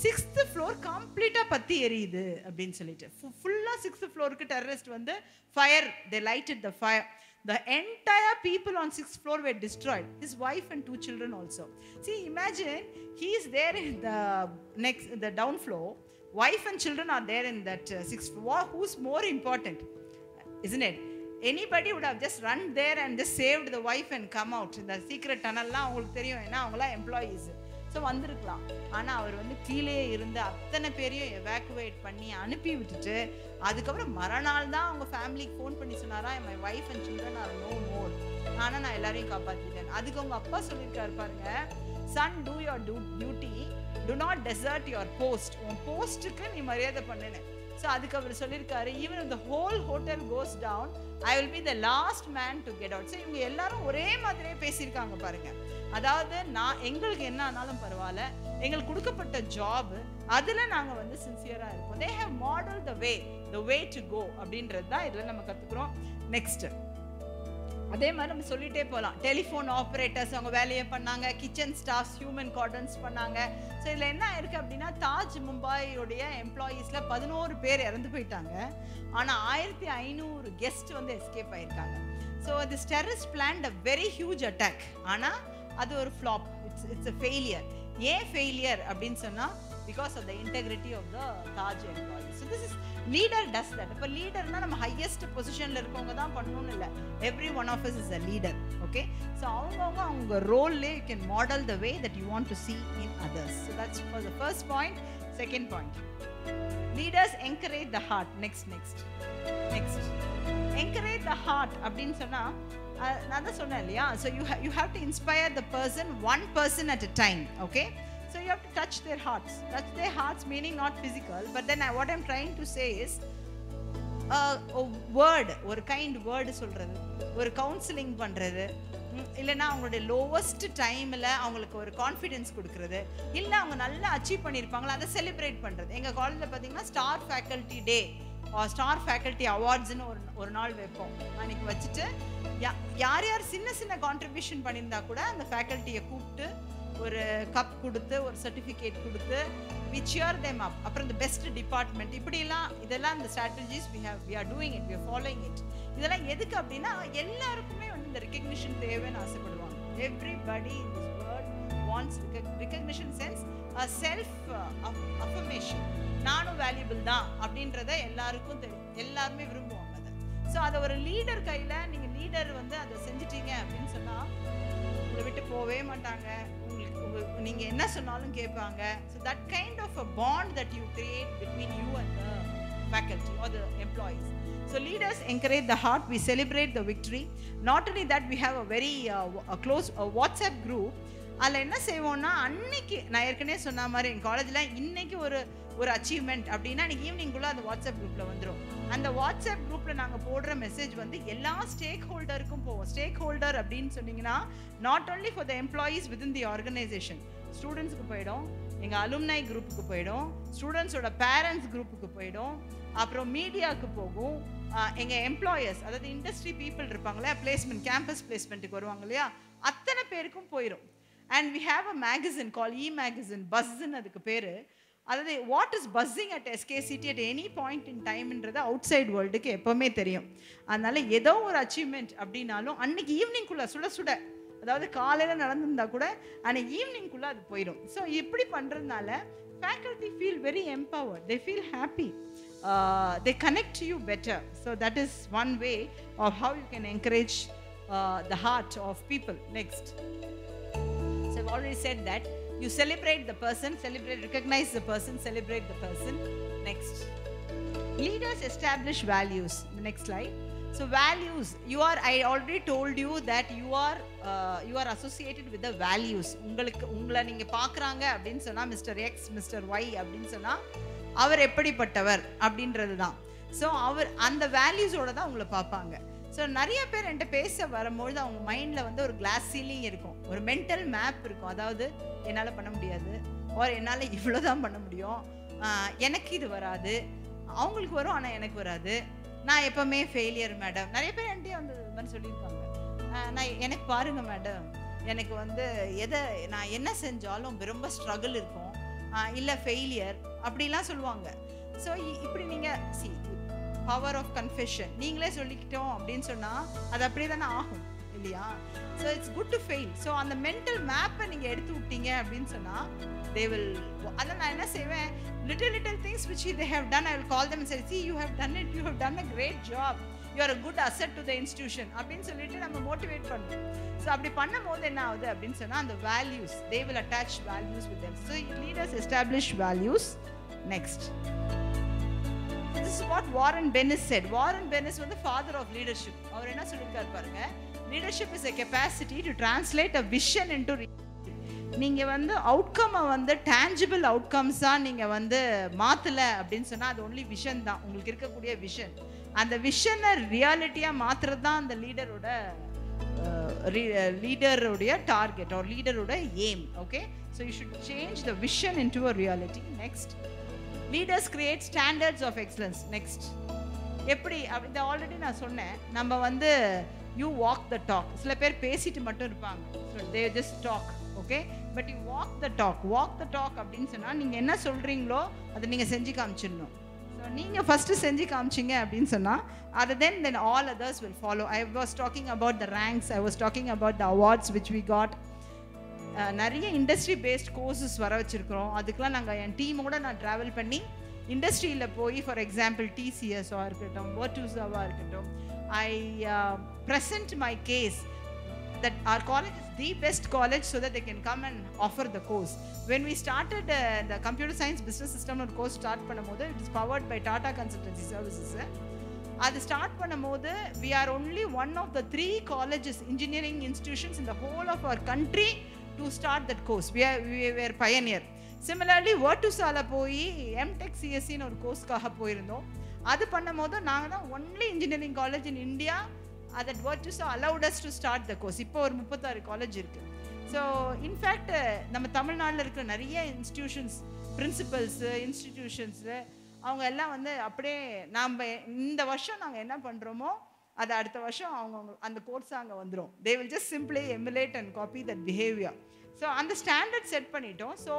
Speaker 2: 6th ஃப்ளோர் கம்ப்ளீட்டாக பற்றி எரியுது அப்படின்னு சொல்லிட்டு. ஃபுல்லாக 6th ஃப்ளோருக்கு டெரரிஸ்ட் வந்து fire, they lighted the fire. The entire people on 6th floor were destroyed. His wife and 2 children also. See, imagine he is there in the down floor. Wife and children are there in that 6th floor. Who's more important? Isn't it? Anybody would have just run there and just saved the wife and come out. The secret tunnel la avங்களுக்கு தெரியும், ஏன்னா அவங்களாம் employees. So வந்திருக்கலாம். ஆனால் அவர் வந்து கீழே இருந்து அத்தனை பேரையும் எவாக்குவேட் பண்ணி அனுப்பி விட்டுட்டு அதுக்கப்புறம் மறுநாள் தான் அவங்க ஃபேமிலிக்கு ஃபோன் பண்ணி சொன்னாரா, my wife and children are no more, ஆனால் நான் எல்லாரையும் காப்பாற்றிட்டேன். அதுக்கு அவங்க அப்பா சொல்லியிருக்காரு பாருங்க, son do your duty, do not desert your post. உன் போஸ்ட்டுக்கு நீ மரியாதை பண்ணுன்னு. ஸோ அதுக்கு அவர் சொல்லியிருக்காரு, even the whole hotel goes down, I will be the last man to get out. So இவங்க எல்லாரும் ஒரே மாதிரியே பேசியிருக்காங்க பாருங்க. அதாவது எங்களுக்கு என்ன ஆனாலும் பரவாயில்ல, எங்களுக்கு கொடுக்கப்பட்ட ஜாப் அதில் நாங்கள் வந்து சின்சியராக இருப்போம். They have model the way to go அப்படின்றது தான் இதில் நம்ம கற்றுக்குறோம். நெக்ஸ்ட், அதே மாதிரி நம்ம சொல்லிட்டே போகலாம். டெலிஃபோன் ஆப்ரேட்டர்ஸ் அவங்க வேலையை பண்ணாங்க, கிச்சன் ஸ்டாஃப்ஸ் ஹியூமன் கார்டன்ஸ் பண்ணாங்க. ஸோ இதில் என்ன இருக்குது அப்படின்னா, தாஜ் மும்பையோடைய எம்ப்ளாயீஸில் 11 பேர் இறந்து போயிட்டாங்க. ஆனால் 1500 கெஸ்ட் வந்து எஸ்கேப் ஆகியிருக்காங்க. So this terrorist planned a very huge attack. ஆனால் அது ஒரு ஃப்ளாப், இட்ஸ் அ ஃபெயிலியர். ஏன் ஃபெயிலியர் அப்படின்னு சொன்னால், because of the integrity of the Taj employee. So this is leader does that. இப்போ லீடர்னா நம்ம ஹையஸ்ட் பொசிஷனில் இருக்கவங்க தான் பண்ணணும்னு இல்லை, every one of us is a leader. Okay, so அவங்க ரோல்லே you can model the way that you want to see in others. So that's for the first point. Second point, leaders encourage the heart. Next encourage the heart அப்படின்னு சொன்னால் நான் தான் சொன்னேன் இல்லையா. So you have to inspire the person, one person at a time. Okay, so you have to touch their hearts meaning not physical, but then what I'm trying to say is a word, ஒரு kind word சொல்கிறது, ஒரு counselling பண்ணுறது, இல்லைன்னா அவங்களுடைய lowest டைமில் அவங்களுக்கு ஒரு confidence கொடுக்குறது, இல்லை அவங்க நல்லா அச்சீவ் பண்ணியிருப்பாங்களா அதை செலிப்ரேட் பண்ணுறது. எங்கள் காலேஜில் பார்த்தீங்கன்னா star faculty day star faculty அவார்ட்ஸ்னு ஒரு நாள் வைப்போம். அன்றைக்கி வச்சுட்டு யார் யார் சின்ன சின்ன கான்ட்ரிபியூஷன் பண்ணியிருந்தா கூட அந்த ஃபேக்கல்ட்டியை கூப்பிட்டு ஒரு கப் கொடுத்து ஒரு சர்டிஃபிகேட் கொடுத்து we cheer them up. அப்புறம் இந்த பெஸ்ட் டிபார்ட்மெண்ட் இப்படிலாம் இதெல்லாம் இந்த strategies we are doing it, we are following it. இதெல்லாம் எதுக்கு அப்படின்னா எல்லாருக்குமே வந்து இந்த ரெகக்னிஷன் தேவைன்னு ஆசைப்படுவாங்க. everybody in this world wants recognition sense, a self affirmation. நானும் வேல்யூபிள் தான் அப்படின்றத எல்லாருக்கும் எல்லாருமே விரும்புவாங்க அதை. ஸோ அதை ஒரு லீடர் கையில் நீங்கள் லீடர் வந்து அதை செஞ்சிட்டீங்க அப்படின்னு சொன்னால் உங்களை விட்டு போகவே மாட்டாங்க, நீங்கள் என்ன சொன்னாலும் கேட்பாங்க. So that kind of a bond that you create between you and the faculty or the employees. So leaders encourage the heart, we celebrate the victory. Not only that, we have a very close WhatsApp group. அதில் என்ன செய்வோம்னா அன்னைக்கு நான் ஏற்கனவே சொன்ன மாதிரி எங்கள் காலேஜில் இன்னைக்கு ஒரு அச்சீவ்மெண்ட் அப்படின்னா அன்றைக்கி ஈவினிங்குள்ளே அந்த வாட்ஸ்அப் குரூப்பில் வந்துடும். அந்த வாட்ஸ்அப் குரூப்பில் நாங்கள் போடுற மெசேஜ் வந்து எல்லா ஸ்டேக் ஹோல்டருக்கும் போவோம். ஸ்டேக் ஹோல்டர் அப்படின்னு சொன்னீங்கன்னா not only for the employees within the organisation, ஸ்டூடெண்ட்ஸுக்கு போயிடும், எங்கள் அலும்னை குரூப்புக்கு போயிடும், ஸ்டூடெண்ட்ஸோட பேரண்ட்ஸ் குரூப்புக்கு போயிடும், அப்புறம் மீடியாவுக்கு போகும், எங்கள் எம்ப்ளாயர்ஸ் அதாவது இண்டஸ்ட்ரி பீப்புள் இருப்பாங்களே பிளேஸ்மெண்ட் கேம்பஸ் பிளேஸ்மெண்ட்டுக்கு வருவாங்க இல்லையா, அத்தனை பேருக்கும் போயிடும். And we have a magazine called e-magazine, Buzzன்னு அதுக்கு பேர். அதாவது what is buzzing at SKCT at any point in timeன்றது அவுட் சைட் வேர்ல்டுக்கு எப்போவுமே தெரியும். அதனால் ஏதோ ஒரு அச்சீவ்மெண்ட் அப்படின்னாலும் அன்னைக்கு ஈவினிங்குள்ளே சுட அதாவது காலையில் நடந்திருந்தா கூட அன்னைக்கு ஈவினிங்குள்ளே அது போயிடும். ஸோ இப்படி பண்ணுறதுனால faculty feel very empowered, they feel happy, they connect to you better. So that is one way of how you can encourage the heart of people. Next. So I've already said that you celebrate the person, recognize the person, celebrate the person. Next. Leaders establish values. The next slide. So values, I already told you that you are associated with the values. உங்களை நீங்க பார்க்கறாங்க அப்படின்னு சொன்னா mister X mister Y அப்படின்னு சொன்னா அவர் எப்படிப்பட்டவர் அப்படின்றது தான். ஸோ அவர் அந்த வேல்யூஸோட தான் உங்களை பார்ப்பாங்க. ஸோ நிறைய பேர் என்கிட்ட பேச வரும்பொழுது அவங்க மைண்டில் வந்து ஒரு கிளாஸ் சீலிங் இருக்கும், ஒரு மென்டல் மேப் இருக்கும். அதாவது என்னால் பண்ண முடியாது, ஒரு என்னால் இவ்வளோ தான் பண்ண முடியும், எனக்கு இது வராது, அவங்களுக்கு வரும் ஆனால் எனக்கு வராது, நான் எப்போவுமே ஃபெயிலியர் மேடம். நிறைய பேர் என்கிட்ட வந்து இது மாதிரி சொல்லியிருக்காங்க. எனக்கு பாருங்கள் மேடம், எனக்கு வந்து நான் என்ன செஞ்சாலும் ரொம்ப ஸ்ட்ரகிள் இருக்கும், இல்லை ஃபெயிலியர் அப்படிலாம் சொல்லுவாங்க. ஸோ இப்படி நீங்கள் பவர் ஆஃப் கன்ஃபெஷன் நீங்களே சொல்லிக்கிட்டோம் அப்படின்னு சொன்னால் அது அப்படியே தானே ஆகும் இல்லையா? So it's good to fail. So அந்த மென்டல் மேப்பை நீங்கள் எடுத்து விட்டீங்க அப்படின்னு சொன்னால் they will, அதை நான் என்ன செய்வேன், little things which they have done, I will call them and say, see, you have done it, you have done a great job, you are a good asset to the institution அப்படின்னு சொல்லிட்டு நம்ம motivate பண்ணுவோம். So அப்படி பண்ணும் போது என்ன ஆகுது அப்படின்னு சொன்னால் அந்த values, they will attach values with them. So leaders establish values. Next. This is what Warren Bennis said. Warren Bennis was the father of leadership. அவர் என்ன சொல்லிருக்காரு பாருங்க, leadership is a capacity to translate a vision into reality. நீங்கள் வந்து அவுட்கம்மை வந்து tangible அவுட்கம்ஸாக நீங்கள் வந்து மாற்றலை அப்படின்னு சொன்னால் அது ஒன்லி விஷன் தான், உங்களுக்கு இருக்கக்கூடிய விஷன். அந்த விஷனை ரியாலிட்டியாக மாற்றுறது தான் அந்த லீடருடைய டார்கெட் ஒரு லீடரோட aim. Okay, so you should change the vision into a reality. Next. Leaders create standards of excellence. Next. எப்படி இதை ஆல்ரெடி நான் சொன்னேன், நம்ம வந்து யூ வாக் த டாக். சில பேர் பேசிட்டு மட்டும் இருப்பாங்க, they just talk, okay, but you walk the talk அப்படின்னு சொன்னால் நீங்கள் என்ன சொல்கிறீங்களோ அதை நீங்கள் செஞ்சு காமிச்சிடணும். ஸோ நீங்கள் ஃபஸ்ட்டு செஞ்சு காமிச்சிங்க அப்படின்னு சொன்னால் அது then all others will follow. I was talking about the ranks, I was talking about the awards which we got. நிறைய இண்டஸ்ட்ரி பேஸ்ட் கோர்சஸ் வர வச்சுருக்கிறோம். அதுக்கெலாம் நாங்கள் என் டீமோடு நான் ட்ராவல் பண்ணி இண்டஸ்ட்ரியில் போய், ஃபார் எக்ஸாம்பிள் டிசிஎஸ்ஸாக இருக்கட்டும், வர்டூஸாவாக இருக்கட்டும், I present my case that our college is the best college so that they can come and offer the course. When we started the computer science business system or course start பண்ணும்போது it is powered by Tata Consultancy Services. அது start பண்ணும்போது we are only one of the 3 colleges, engineering institutions in the whole of our country to start that course. We were pioneer. Similarly Virtusaல போய் MTech CSC ன்னு ஒரு கோர்ஸ்க்காக போயிருந்தோம். அது பண்ணும்போது நாங்கள் தான் only engineering college in India that Virtusa allowed us to start the course. இப்போ ஒரு 36 காலேஜ் இருக்குது. ஸோ இன்ஃபேக்ட் நம்ம தமிழ்நாட்டில் இருக்கிற நிறைய இன்ஸ்டிடியூஷன்ஸ், பிரின்சிபல்ஸு, இன்ஸ்டிடியூஷன்ஸு அவங்க எல்லாம் வந்து அப்படியே நாம் இந்த வருஷம் நாங்கள் என்ன பண்ணுறோமோ அது அடுத்த வருஷம் அவங்க அந்த கோர்ஸ் அங்கே வந்துடும். They will just simply emulate and copy that behaviour. So அந்த ஸ்டாண்டர்ட் செட் பண்ணிட்டோம். ஸோ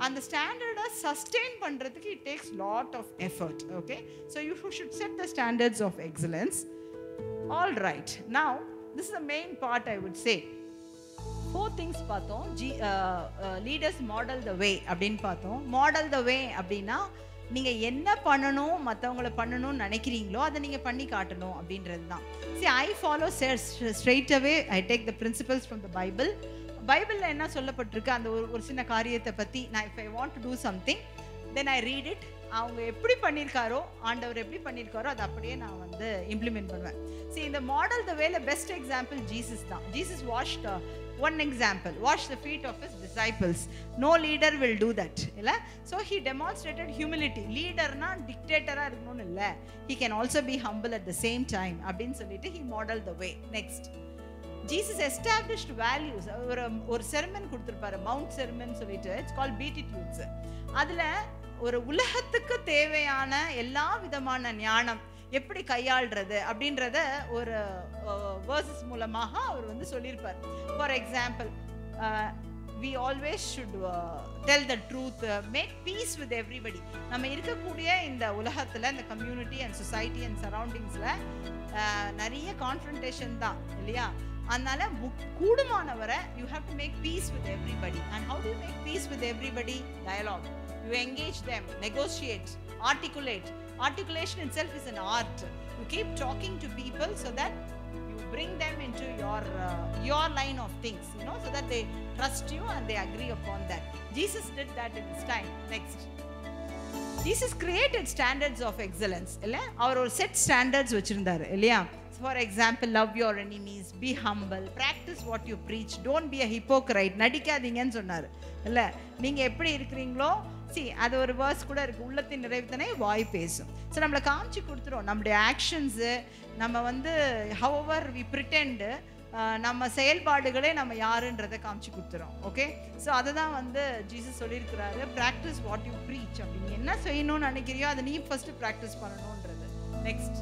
Speaker 2: அந்த ஸ்டாண்டர்டை சஸ்டெயின் பண்ணுறதுக்கு it takes lot of effort. Okay, so you should set the standards of excellence. All right, now this is the main part I would say. 4 things பார்த்தோம். Leaders model the way அப்படின்னு பார்த்தோம். Model the வே அப்படின்னா நீங்கள் என்ன பண்ணணும், மற்றவங்களை பண்ணணும்னு நினைக்கிறீங்களோ அதை நீங்கள் பண்ணி காட்டணும் அப்படின்றது தான். See, I follow straight away, I take the principles from the Bible. பைபிளில் என்ன சொல்லப்பட்டிருக்கு அந்த ஒரு சின்ன காரியத்தை பற்றி நான் if I want to do something, then I read it. அவங்க எப்படி பண்ணியிருக்காரோ, ஆண்டவர் எப்படி பண்ணியிருக்காரோ அதை அப்படியே நான் வந்து இம்ப்ளிமெண்ட் பண்ணுவேன். See, இந்த மாடல் த வேல பெஸ்ட் எக்ஸாம்பிள் ஜீசஸ் தான். Jesus washed one example, wash the feet of his disciples. No leader will do that, illa? So he demonstrated humility. Leader na dictator ah irukonu illa, he can also be humble at the same time அப்படினு சொல்லிட்டு he modeled the way. Next, Jesus established values. ஒரு sermon கொடுத்திருப்பாரு, mount sermon சொல்லிட்டு, it's called beatitudes. அதுல ஒரு உலகத்துக்கு தேவையான எல்லா விதமான ஞானம் எப்படி கையாள்றது அப்படின்றத ஒரு வேர்சஸ் மூலமாக அவர் வந்து சொல்லியிருப்பார். For example, we always should tell the truth, make peace with everybody. நம்ம இருக்கக்கூடிய இந்த உலகத்தில், இந்த கம்யூனிட்டி அண்ட் சொசைட்டி அண்ட் சரௌண்டிங்ஸில் நிறைய கான்ஃபரன்டேஷன் தான் இல்லையா? அதனால கூடுமானவரை you have to make peace with everybody. And how do you make peace with everybody? Dialogue. You engage them, negotiate, articulate. Articulation itself is an art. You keep talking to people so that you bring them into your line of things, you know, so that they trust you and they agree upon that. Jesus did that in his time. Next, Jesus created standards of excellence. illa அவர் ஒரு set standards வச்சிருந்தாரு இல்லையா? For example, love your enemies, be humble, practice what you preach, don't be a hypocrite. நடிக்காதீங்கன்னு சொன்னாரு இல்ல? நீங்க எப்படி இருக்கிறீங்களோ, see, அது ஒரு வேர்ஸ் கூட இருக்கு, உள்ளத்தின் நிறைவுத்தனை வாய் பேசும். ஸோ நம்மளை காமிச்சு கொடுத்துரும் நம்மளுடைய ஆக்ஷன்ஸு, நம்ம வந்து however we pretend, நம்ம செயல்பாடுகளே நம்ம யாருன்றதை காமிச்சு கொடுத்துரும். ஓகே, ஸோ அதை தான் வந்து ஜீசஸ் சொல்லியிருக்கிறாரு, ப்ராக்டிஸ் வாட் யூ ப்ரீச். அப்படின்னு என்ன செய்யணும்னு நினைக்கிறியோ அதை நீ ஃபர்ஸ்ட் ப்ராக்டிஸ் பண்ணணுன்றது. Next,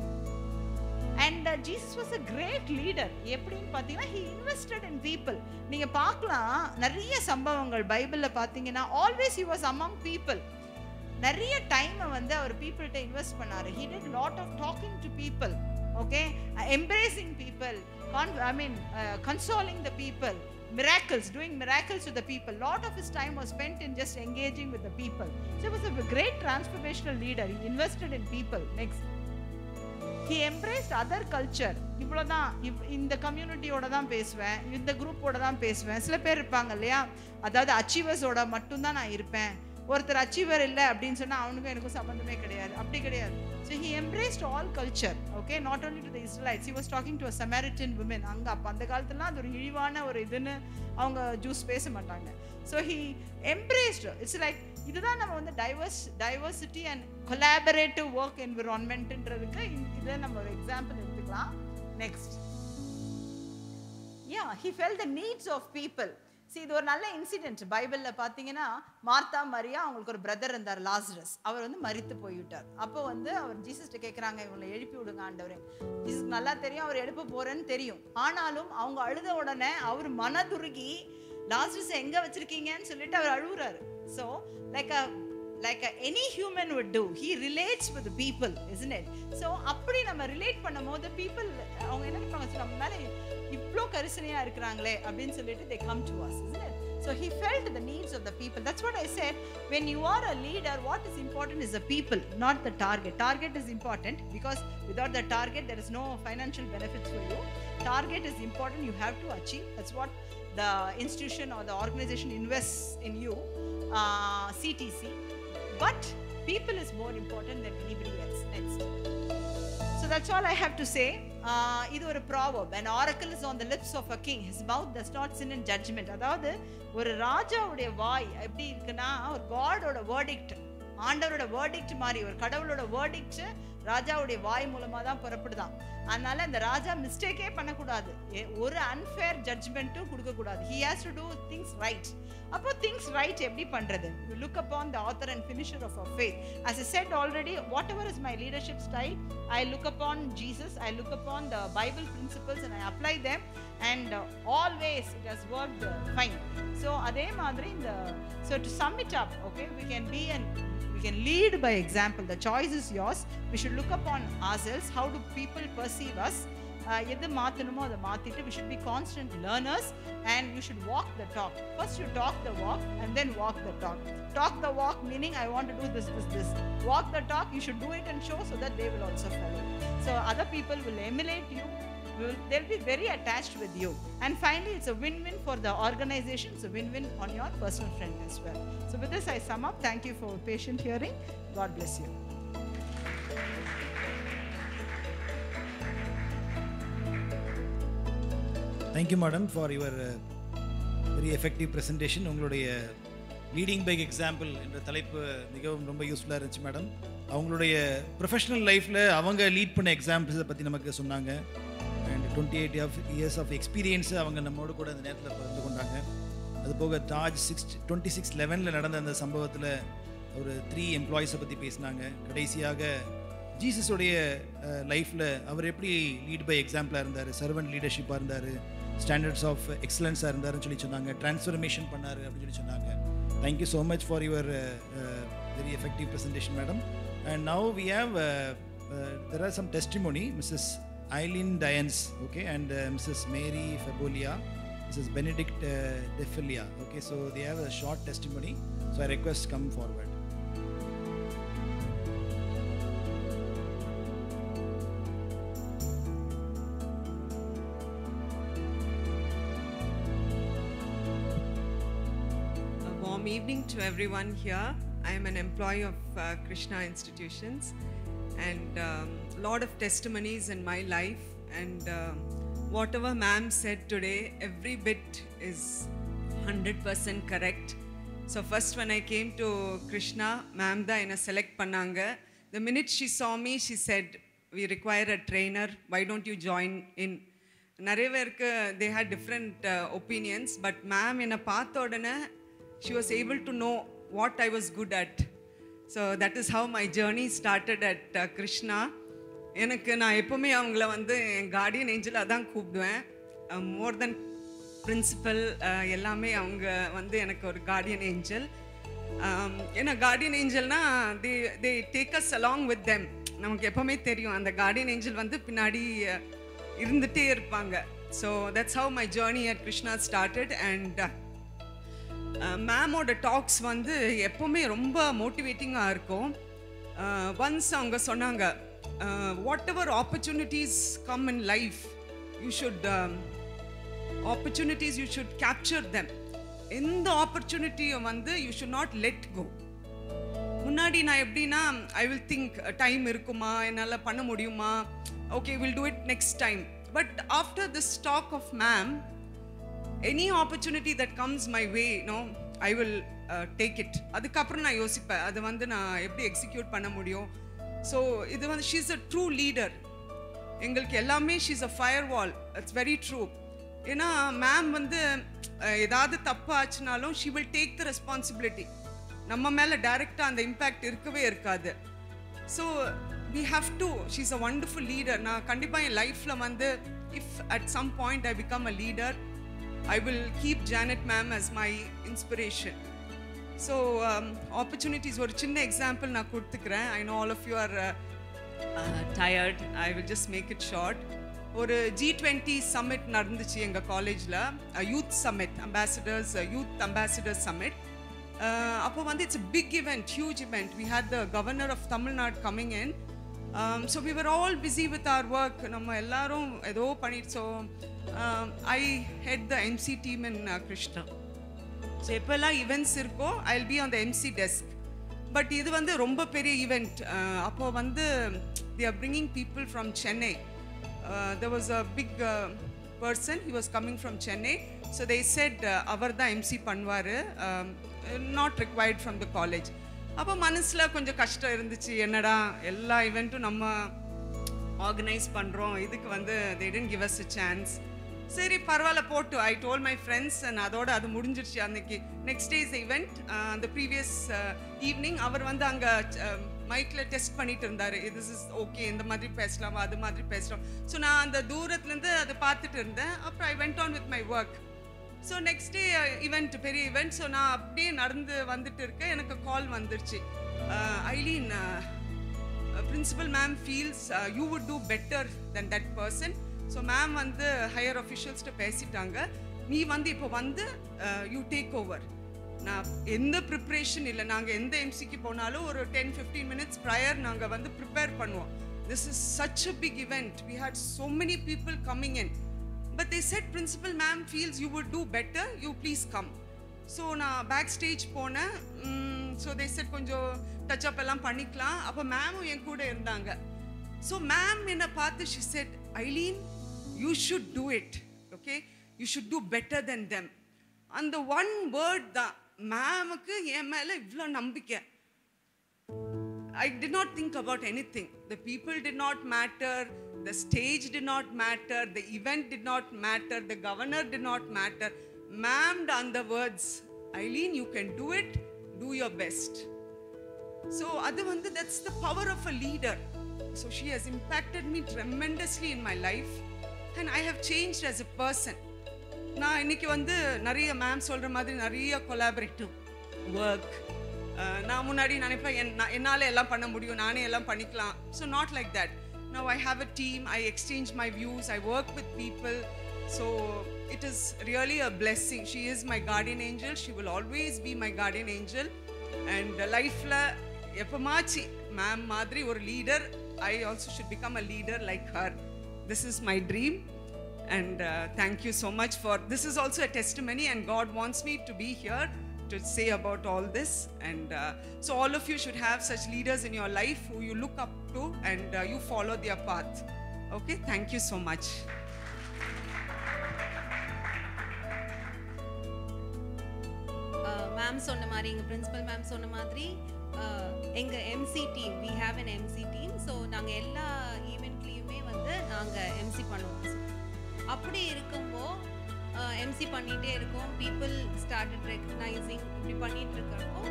Speaker 2: and Jesus was a great leader. எப்படின்னு பார்த்தீங்கன்னா he invested in people. நீங்க பார்க்கலாம் நிறைய சம்பவங்கள் பைபிளில் பார்த்தீங்கன்னா always he was among people. நிறைய டைமை வந்து அவர் பீப்புள்கிட்ட இன்வெஸ்ட் பண்ணாரு. he did lot of talking to people, okay, embracing people, consoling the people, miracles, doing miracles to the people. Lot of his time was spent in just engaging with the people. So he was a great transformational leader. He invested in people. Next, he embraced other culture. இவ்வளோதான், இந்த கம்யூனிட்டியோட தான் பேசுவேன், இந்த குரூப்போட தான் பேசுவேன். சில பேர் இருப்பாங்க இல்லையா, அதாவது அச்சீவர்ஸோட மட்டும்தான் நான் இருப்பேன். ஒருத்தர் அச்சீவர் இல்லை அப்படின்னு சொன்னால் அவனுக்கும் எனக்கும் சம்மந்தமே கிடையாது. அப்படி கிடையாது. So he embraced all culture, okay, not only to the Israelites. He was talking to a Samaritan woman. அங்க அப்ப அந்த காலத்துலலாம் அது ஒரு இழிவான ஒரு இதுன்னு அவங்க ஜூஸ் பேச மாட்டாங்க. So he embraced. It's like இதுதான் நம்ம வந்து diversity and collaborative work environmentன்றதுக்கு இதை நம்ம ஒரு எக்ஸாம்பிள் எடுத்துக்கலாம். Next, yeah, he felt the needs of people. See, இது ஒரு நல்ல இன்சிடென்ட். பைபிளில் பார்த்தீங்கன்னா மார்த்தா மரியா, அவங்களுக்கு ஒரு பிரதர் இருந்தார் லாசரஸ். அவர் வந்து மரித்து போய்விட்டார். அப்போ வந்து அவர் ஜீசஸ்ட்ட கேட்குறாங்க, இவங்களை எழுப்பி விடுங்க ஆண்டவரே. ஜீசஸ் நல்லா தெரியும் அவர் எழுப்ப போறேன்னு தெரியும். ஆனாலும் அவங்க அழுத உடனே அவர் மனதுருகி லாசரஸ் எங்க வச்சிருக்கீங்கன்னு சொல்லிட்டு அவர் அழுகுறாரு. So like any human would do, he relates with the people, isn't it? So அப்படி நம்ம ரிலேட் பண்ணும்போது people அவங்க என்ன பண்ணுவாங்க, நம்ம மேலே இவ்வளோ கரிசனையா இருக்கிறாங்களே அப்படின்னு சொல்லிட்டு they come to us, isn't it? So he felt the needs of the people. That's what I said. When you are a leader, what is important is the people, not the target. Target is important because without the target there is no financial benefits for you. Target is important, you have to achieve. That's what the institution or the organization invests in you, CTC. But people is more important than anybody else. Next, so that's all I have to say. இது ஒரு proverb. An oracle is on the lips of a king, his mouth does not sin in judgment. அதாவது ஒரு ராஜாவுடைய வாய் எப்படி இருக்குன்னா, ஒரு காடோட verdict, ஆண்டவரோட verdict மாதிரி, ஒரு கடவுளோட வேர்டிக்ட் ராஜாவுடைய வாய் மூலமாக தான் புறப்படுதான். அதனால அந்த ராஜா மிஸ்டேக்கே பண்ணக்கூடாது, ஒரு அன்ஃபேர் ஜட்ஜ்மெண்ட்டும் கொடுக்கக்கூடாது. He has to do things right. அப்போ திங்ஸ் ரைட் எப்படி பண்றது? You look upon the author and finisher of our faith. as I said already, whatever is my leadership style, I look upon Jesus, I look upon the Bible principles and I apply them, and always it has worked fine. So adhe madri so to sum it up, okay, we can lead by example. The choice is yours. We should look upon ourselves. How do people perceive us? எது மாற்றணுமோ அதை மாற்றிட்டு we should be constant learners, and you should walk the talk. First you talk the walk and then walk the talk. Talk the walk meaning I want to do this. Walk the talk, you should do it and show, so that they will also follow. So other people will emulate you, they'll be very attached with you, and finally it's a win-win for the organization, it's a win-win on your personal friend as well. So with this I sum up. Thank you for patient hearing. God bless you.
Speaker 1: Thank you madam for your very effective presentation. உங்களுடைய leading by example என்ற தலைப்பு மிகவும் ரொம்ப யூஸ்ஃபுல்லாக இருந்துச்சு madam. அவங்களுடைய professional லைஃப்பில் அவங்க லீட் பண்ண எக்ஸாம்பிள்ஸை பற்றி நமக்கு சொன்னாங்க. அண்ட் 28 years ஆஃப் எக்ஸ்பீரியன்ஸை அவங்க நம்மோடு கூட அந்த நேரத்தில் பகிர்ந்து கொண்டாங்க. அதுபோக டாஜ் 2611 நடந்த அந்த சம்பவத்தில் ஒரு 3 எம்ப்ளாயீஸை பற்றி பேசினாங்க. கடைசியாக ஜீசஸோடைய லைஃப்பில் அவர் எப்படி லீட் பை எக்ஸாம்பிளாக இருந்தார், சர்வன்ட் லீடர்ஷிப்பாக இருந்தார், ஸ்டாண்டர்ட்ஸ் ஆஃப் எக்ஸலன்ஸாக இருந்தாருன்னு சொல்லி சொன்னாங்க, டிரான்ஸ்ஃபர்மேஷன் பண்ணார் அப்படின்னு சொல்லி சொன்னாங்க. Thank you so much for your very effective presentation madam. And now we have there are some testimony. Mrs Eileen Dyans, okay, and Mrs Mary Febolia, Mrs Benedict Defilia, okay. So they have a short testimony, so I request come forward.
Speaker 3: Warm evening to everyone here. I am an employee of Krishna Institutions, and lot of testimonies in my life, and whatever ma'am said today, every bit is 100% correct. So first when I came to Krishna, ma'am da ena select pannanga. The minute she saw me, she said, we require a trainer, why don't you join in? நிறைய பேருக்கு they had different opinions, but ma'am ena paatha odane she was able to know what I was good at. So that is how my journey started at Krishna. எனக்கு நான் எப்போவுமே அவங்கள வந்து என் Guardian angel அதான் கூப்பிடுவேன். மோர் தென் principal எல்லாமே அவங்க வந்து எனக்கு ஒரு கார்டியன் ஏஞ்சல். ஏன்னா Guardian ஏஞ்சல்னா they take us along with them. நமக்கு எப்போவுமே தெரியும் அந்த கார்டியன் ஏஞ்சல் வந்து பின்னாடி இருந்துகிட்டே இருப்பாங்க. So that's how my journey at Krishna started. And மேமோட டாக்ஸ் வந்து எப்போவுமே ரொம்ப மோட்டிவேட்டிங்காக இருக்கும். ஒன்ஸ் அவங்க சொன்னாங்க, whatever opportunities come in life, you should opportunities you should capture them. எந்த ஆப்பர்ச்சுனிட்டியை வந்து you should not let go. முன்னாடி நான் எப்படின்னா ஐ வில் திங்க் டைம் இருக்குமா, என்னால் பண்ண முடியுமா, okay will do it next time. But after this talk of ma'am, any opportunity that comes my way, I will take it. அதுக்கப்புறம் நான் யோசிப்பேன் அது வந்து நான் எப்படி எக்ஸிக்யூட் பண்ண முடியும். ஸோ இது வந்து she is a true leader. எங்களுக்கு எல்லாமே she is a firewall. It's very true. ஏன்னா மேம் வந்து ஏதாவது தப்பு ஆச்சுனாலும் she will take the responsibility. நம்ம மேலே டைரெக்டாக அந்த இம்பேக்ட் இருக்கவே இருக்காது. So we have to, she is a wonderful leader. நான் கண்டிப்பாக என் லைஃப்பில் வந்து if at some point I become a leader, I will keep Janet ma'am as my inspiration. So opportunities, ஒரு சின்ன எக்ஸாம்பிள் நான் கொடுத்துக்கிறேன். I know all of you are tired. I will just make it short. ஒரு G20 summit நடந்துச்சு எங்கள் காலேஜில், youth summit, ambassadors youth ambassadors summit. அப்போ வந்து it's a big event, huge event. We had the governor of Tamil Nadu coming in. So we were all busy with our work. நம்ம எல்லாரும் ஏதோ பண்ணிட்டு, so I head the MC team in Krishna. So எப்பெல்லாம் events இருக்கோ I'll be on the MC desk. But இது வந்து ரொம்ப பெரிய event. அப்போ வந்து they are bringing people from Chennai. There was a big person, he was coming from Chennai. So they said அவர் தான் MC பண்ணுவார், not required from the college. அப்போ மனசில் கொஞ்சம் கஷ்டம் இருந்துச்சு, என்னடா எல்லா ஈவெண்ட்டும் நம்ம ஆர்கனைஸ் பண்ணுறோம், இதுக்கு வந்து they didn't give us a chance. சரி பரவாயில்ல போட்டு, I told my friends, and அதோட அது முடிஞ்சிருச்சு. அன்னைக்கு நெக்ஸ்ட் டேஸ் ஈவெண்ட், அந்த ப்ரீவியஸ் ஈவினிங் அவர் வந்து அங்கே மைக்கில் டெஸ்ட் பண்ணிட்டு இருந்தார், இது இஸ் ஓகே, இந்த மாதிரி பேசலாமா, அது மாதிரி பேசலாம். ஸோ நான் அந்த தூரத்துலேருந்து அதை பார்த்துட்டு இருந்தேன். அப்புறம் I went on with my work. So next day event, பெரிய ஈவெண்ட். ஸோ நான் அப்படியே நடந்து வந்துட்டு இருக்கேன், எனக்கு கால் வந்துருச்சு, Eileen, principal ma'am feels you would do better than that person. So ma'am வந்து ஹையர் அஃபிஷியல்ஸ்கிட்ட பேசிட்டாங்க, நீ வந்து இப்போ வந்து யூ டேக் ஓவர். நான் எந்த ப்ரிப்ரேஷன் இல்லை, நாங்கள் எந்த எம்சிக்கு போனாலும் ஒரு 10-15 minutes ப்ரையர் நாங்கள் வந்து ப்ரிப்பேர் பண்ணுவோம். This is such a big event, we had so many people coming in. But they said principal ma'am feels you would do better, you please come. So நான் backstage போனேன். So they said கொஞ்சம் touch up எல்லாம் பண்ணிக்கலாம். அப்போ மேமும் என் கூட இருந்தாங்க. So ma'am என்னை பார்த்து she said, Eileen, you should do it, okay? You should do better than them. அந்த ஒன் வேர்ட் தான் மேமுக்கு என் மேலே இவ்வளோ நம்பிக்கை. I did not think about anything. The people did not matter, the stage did not matter, the event did not matter, the governor did not matter. Ma'am on the words, Eileen, you can do it, do your best. So adu vandu, that's the power of a leader. So she has impacted me tremendously in my life, and I have changed as a person. நான் இன்னைக்கு வந்து நிறைய ma'am சொல்கிற மாதிரி நிறைய collaborative work. நான் முன்னாடி நினைப்பேன் என்னால் எல்லாம் பண்ண முடியும், நானே எல்லாம் பண்ணிக்கலாம். So not like that. Now I have a team, I exchange my views, I work with people. So it is really a blessing. She is my guardian angel, she will always be my guardian angel. And லைஃப்பில் எப்போமாச்சு ma'am மாதிரி ஒரு leader, I also should become a leader like her. This is my dream. And thank you so much for this. Is also a testimony, and God wants me to be here to say about all this. And so all of you should have such leaders in your life who you look up to, and you follow their path. Okay, thank you so much.
Speaker 4: Ma'am சொன்ன மாதிரி, எங்க principal ma'am சொன்ன மாதிரி, எங்க MC team, we have an MC team. So நாங்கள் எல்லா ஈவெண்ட்லேயுமே வந்து நாங்கள் எம்சி பண்ணுவோம். அப்படி இருக்கும்போ எம்சி பண்ணிகிட்டே இருக்கோம், பீப்புள் ஸ்டார்டட் ரெக்கக்னைசிங், இப்படி பண்ணிகிட்டு இருக்கிறப்போ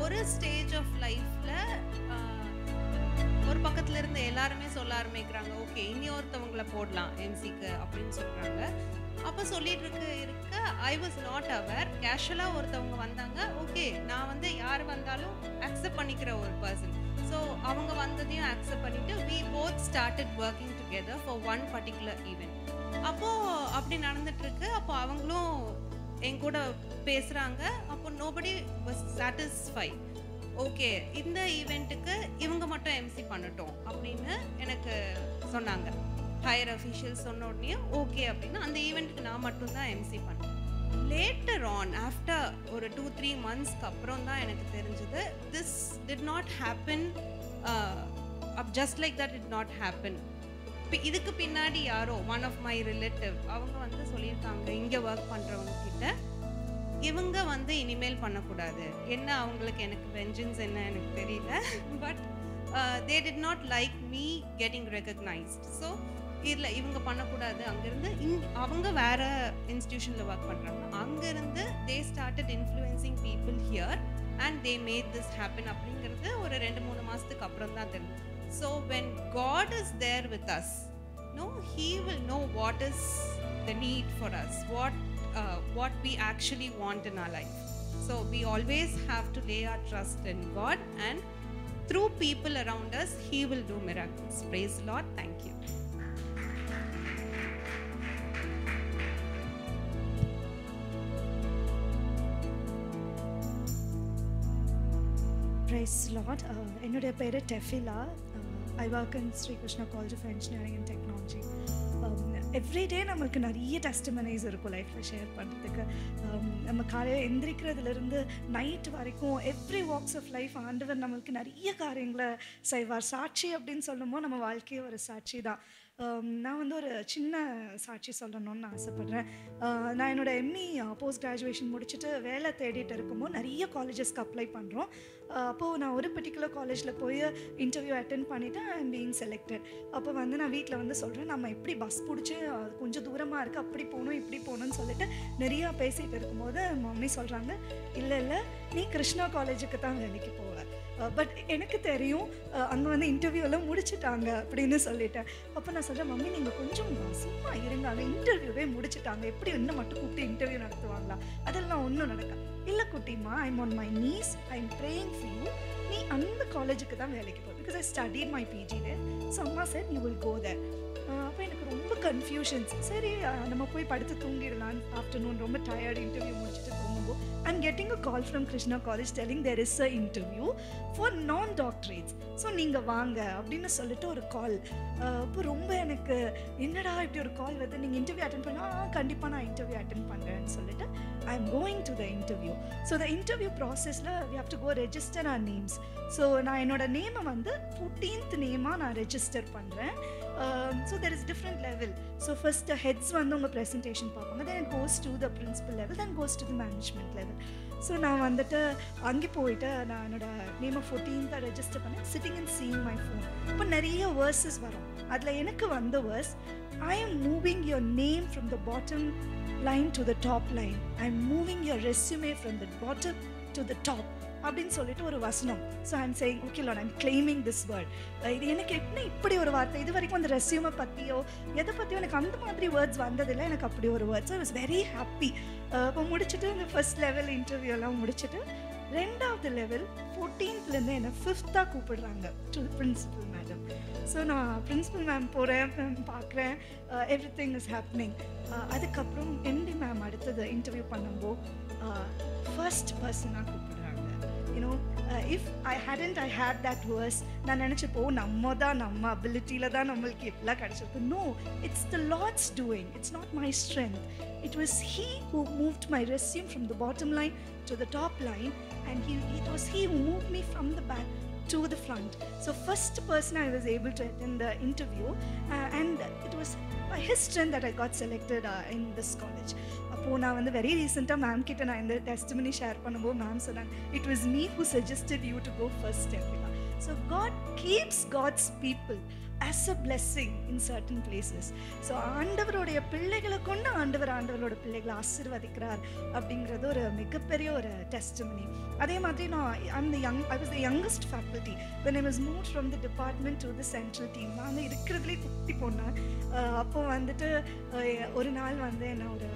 Speaker 4: ஒரு ஸ்டேஜ் ஆஃப் லைஃப்பில் ஒரு பக்கத்தில் இருந்து எல்லாருமே சொல்ல ஆரம்பிக்கிறாங்க, ஓகே இனி ஒருத்தவங்களை போடலாம் எம்சிக்கு அப்படின்னு சொல்கிறாங்க. அப்போ சொல்லிட்டு இருக்க ஐ வாஸ் நாட் அவேர். கேஷுவலாக ஒருத்தவங்க வந்தாங்க, ஓகே நான் வந்து யார் வந்தாலும் அக்செப்ட் பண்ணிக்கிற ஒரு பர்சன். ஸோ அவங்க வந்ததையும் அக்செப்ட் பண்ணிவிட்டு we both started working together for one particular event. அப்போது அப்படி நடந்துட்டுருக்கு. அப்போ அவங்களும் என் கூட பேசுகிறாங்க. அப்போ nobody was satisfied. ஓகே இந்த ஈவெண்ட்டுக்கு இவங்க மட்டும் எம்சி பண்ணட்டும் அப்படின்னு எனக்கு சொன்னாங்க. ஹையர் அஃபிஷியல்ஸ் சொன்ன உடனே ஓகே அப்படின்னு அந்த ஈவெண்ட்டுக்கு நான் மட்டும்தான் எம்சி பண்ணேன். லேட்டர் ஆன் ஆஃப்டர் ஒரு 2-3 monthsக்கு அப்புறம் தான் எனக்கு தெரிஞ்சது, this did not happen, just like that did not happen. இதுக்கு பின்னாடி யாரோ ஒன் ஆஃப் மை ரிலேட்டிவ் அவங்க வந்து சொல்லியிருக்காங்க, இங்கே ஒர்க் பண்ணுறவங்க கிட்ட இவங்க வந்து இனிமேல் பண்ணக்கூடாது. என்ன அவங்களுக்கு எனக்கு வெஞ்சன்ஸ் என்ன எனக்கு தெரியல, but they did not like me getting recognised. So இதில் இவங்க பண்ணக்கூடாது. அங்கேருந்து அவங்க வேறு இன்ஸ்டியூஷனில் ஒர்க் பண்ணுறாங்க. அங்கேருந்து they started influencing people here and they made this happen அப்படிங்கிறது ஒரு 2-3 மாதத்துக்கு அப்புறம் தான் தெரியும். So when God is there with us, no, he will know what is the need for us, what we actually want in our life. So we always have to lay our trust in God, and through people around us he will do miracles. Praise the Lord. Thank you.
Speaker 5: Praise the Lord. என்னுடைய பேர் டெஃபிலா. I work in Sri Krishna College of Engineering and Technology. Everyday நம்மளுக்கு நிறைய testimonies இருக்கும் லைஃப்பில் share பண்ணுறதுக்கு. நம்ம காலையில் எந்திரிக்கிறதுலேருந்து night வரைக்கும் எவ்ரி வாக்ஸ் ஆஃப் லைஃப் ஆண்டவர் நம்மளுக்கு நிறைய காரியங்களை செய்வார். சாட்சி அப்படின்னு சொல்லும்போது நம்ம வாழ்க்கையே ஒரு சாட்சி தான். நான் வந்து ஒரு சின்ன சாட்சி சொல்லணும்னு ஆசைப்பட்றேன். நான் என்னோட எம்இ போஸ்ட் கிராஜுவேஷன் முடிச்சுட்டு வேலை தேடிட்டு இருக்கும்போது நிறைய காலேஜஸ்க்கு அப்ளை பண்ணுறோம். அப்போது நான் ஒரு பர்டிகுலர் காலேஜில் போய் இன்டர்வியூ அட்டென்ட் பண்ணிவிட்டு ஐ எம் பீயிங் செலக்டட். அப்போ வந்து நான் வீட்டில் வந்து சொல்கிறேன், நம்ம எப்படி பஸ் பிடிச்சி கொஞ்சம் தூரமாக இருக்குது, அப்படி போகணும் இப்படி போகணும்னு சொல்லிட்டு நிறையா பேசிகிட்டு இருக்கும்போது மம்மி சொல்கிறாங்க, இல்லை நீ கிருஷ்ணா காலேஜுக்கு தான் வேலைக்கு போவ. பட் எனக்கு தெரியும் அங்கே வந்து இன்டர்வியூலாம் முடிச்சுட்டாங்க அப்படின்னு சொல்லிட்டேன். அப்போ நான் சொல்கிறேன், மம்மி நீங்கள் கொஞ்சம் சும்மா இருங்க, அங்கே இன்டர்வியூவே முடிச்சுட்டாங்க, எப்படி இன்னும் மட்டும் கூப்பிட்டு இன்டர்வியூ நடத்துவாங்களா, அதெல்லாம் ஒன்றும் நடக்க இல்லை குட்டிமா, I'm on my knees, I'm praying for you, நீ அந்த காலேஜுக்கு தான் வேலைக்கு போ, because I studied my PG there. So அம்மா sir you will go there. அப்போ எனக்கு ரொம்ப கன்ஃபியூஷன்ஸ். சரி நம்ம போய் படுத்து தூங்கிடலாம், ஆஃப்டர்நூன் ரொம்ப டயர்டு, இன்டர்வியூ முடிச்சுட்டு தூங்கும்போது I'm getting a call from Krishna College telling there is a interview for non-doctorates. So நீங்கள் வாங்க அப்படின்னு சொல்லிட்டு ஒரு கால். இப்போ ரொம்ப எனக்கு என்னடா இப்படி ஒரு கால் வருது, நீங்கள் இன்டர்வியூ அட்டென்ட் பண்ணால் கண்டிப்பாக நான் இன்டர்வியூ அட்டென்ட் பண்ணுறேன்னு சொல்லிட்டு I am going to the interview. So the interview ப்ராசஸில் we have to go register our names. So நான் என்னோட நேமை வந்து 14th நேமாக நான் ரெஜிஸ்டர் பண்ணுறேன். So there is different level. So first the heads வந்து உங்கள் presentation பார்ப்பாங்க, then it goes to the principal level, then goes to the management level. So நான் வந்துட்டு அங்கே போயிட்டு நான் என்னோட நேமை 14th ரெஜிஸ்டர் பண்ணேன், sitting and seeing my phone. இப்போ நிறைய வேர்ஸஸ் வரும், அதில் எனக்கு வந்த verse, I am moving your name from the bottom line to the top line, I am moving your resume from the bottom to the top அப்படின்னு சொல்லிட்டு ஒரு வசனம். So I'm saying okay Lord, I'm claiming this word. இது எனக்கு என்ன இப்படி ஒரு வார்த்தை, இது வரைக்கும் அந்த ரெஸ்யூமை பற்றியோ எதை பற்றியோ எனக்கு அந்த மாதிரி வேர்ட்ஸ் வந்ததில்லை, எனக்கு அப்படி ஒரு words. I was very happy. இப்போ முடிச்சுட்டு இந்த ஃபர்ஸ்ட் லெவல் இன்டர்வியூ எல்லாம் முடிச்சுட்டு ரெண்டாவது லெவல் 14th என்னை 5th கூப்பிடுறாங்க டு பிரின்சிபல் மேடம். ஸோ நான் பிரின்சிபல் மேம் போகிறேன், பார்க்குறேன், எவ்ரி திங் இஸ் ஹேப்னிங். அதுக்கப்புறம் எம்டி மேம் அடுத்தது இன்டர்வியூ பண்ணும்போது ஃபர்ஸ்ட் பர்சனாக கூப்பிடுறாங்க. You know if I had that verse, நான் நினச்சப்போ நம்ம அபிலிட்டியில் தான் நம்மளுக்கு எப்படிலாம் கிடச்சிருக்கு. No, it's the Lord's doing, it's not my strength. It was he who moved my resume from the bottom line to the top line, and it was he who moved me from the back to the front. So first person I was able to attend the interview, and it was by his strength that I got selected in this college. அப்போது நான் வந்து very ரீசெண்டாக ma'am கிட்ட நான் இந்த testimony share பண்ணும்போது ma'am சொன்னாங்க, it was me who suggested you to go first step. So God keeps God's people as a blessing in certain places. So ஆண்டவருடைய பிள்ளைகளை கொண்டு ஆண்டவரோட பிள்ளைகளை ஆசீர்வதிக்கிறார் அப்படிங்கிறது ஒரு மிகப்பெரிய ஒரு டெஸ்டிமனி. அதே மாதிரி I was the youngest faculty when I was moved from the department to the central team. நான் வந்து இருக்கிறதுலே குத்தி போனேன். அப்போ வந்துட்டு ஒரு நாள் வந்து என்ன ஒரு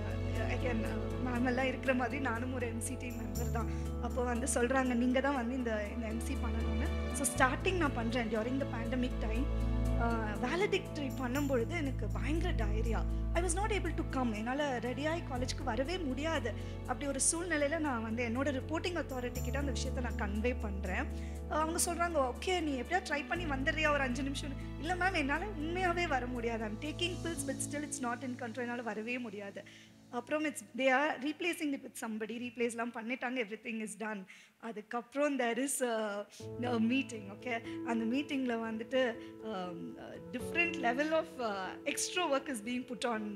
Speaker 5: அகேன் மேம் எல்லாம் இருக்கிற மாதிரி நானும் ஒரு எம்சிடி மெம்பர் தான். அப்போ வந்து சொல்கிறாங்க, நீங்கள் தான் வந்து இந்த எம்சி பண்ணணும்னு. ஸோ ஸ்டார்டிங் நான் பண்ணுறேன் டியூரிங் த பேண்டமிக் டைம். வேலடிக்டரி பண்ணும்பொழுது எனக்கு பயங்கர diarrhoea. I was not able to come. என்னால் ரெடியாகி காலேஜுக்கு வரவே முடியாது. அப்படி ஒரு சூழ்நிலையில் நான் வந்து என்னோட ரிப்போர்ட்டிங் அத்தாரிட்டி கிட்ட அந்த விஷயத்தை நான் கன்வே பண்ணுறேன். அவங்க சொல்கிறாங்க, ஓகே நீ எப்படியா ட்ரை பண்ணி வந்துடுறியா ஒரு 5 நிமிஷம். இல்லை மேம், என்னால் உண்மையாகவே வர முடியாது. I'm taking pills but still it's not in control, என்னால் வரவே முடியாது. அப்புறம் they are replacing it with somebody, ரீப்ளேஸ்லாம் பண்ணிட்டாங்க, எவ்ரி திங் இஸ் டன். அதுக்கப்புறம் தேர் இஸ் மீட்டிங். ஓகே, அந்த மீட்டிங்கில் வந்துட்டு different level of extra work is being put on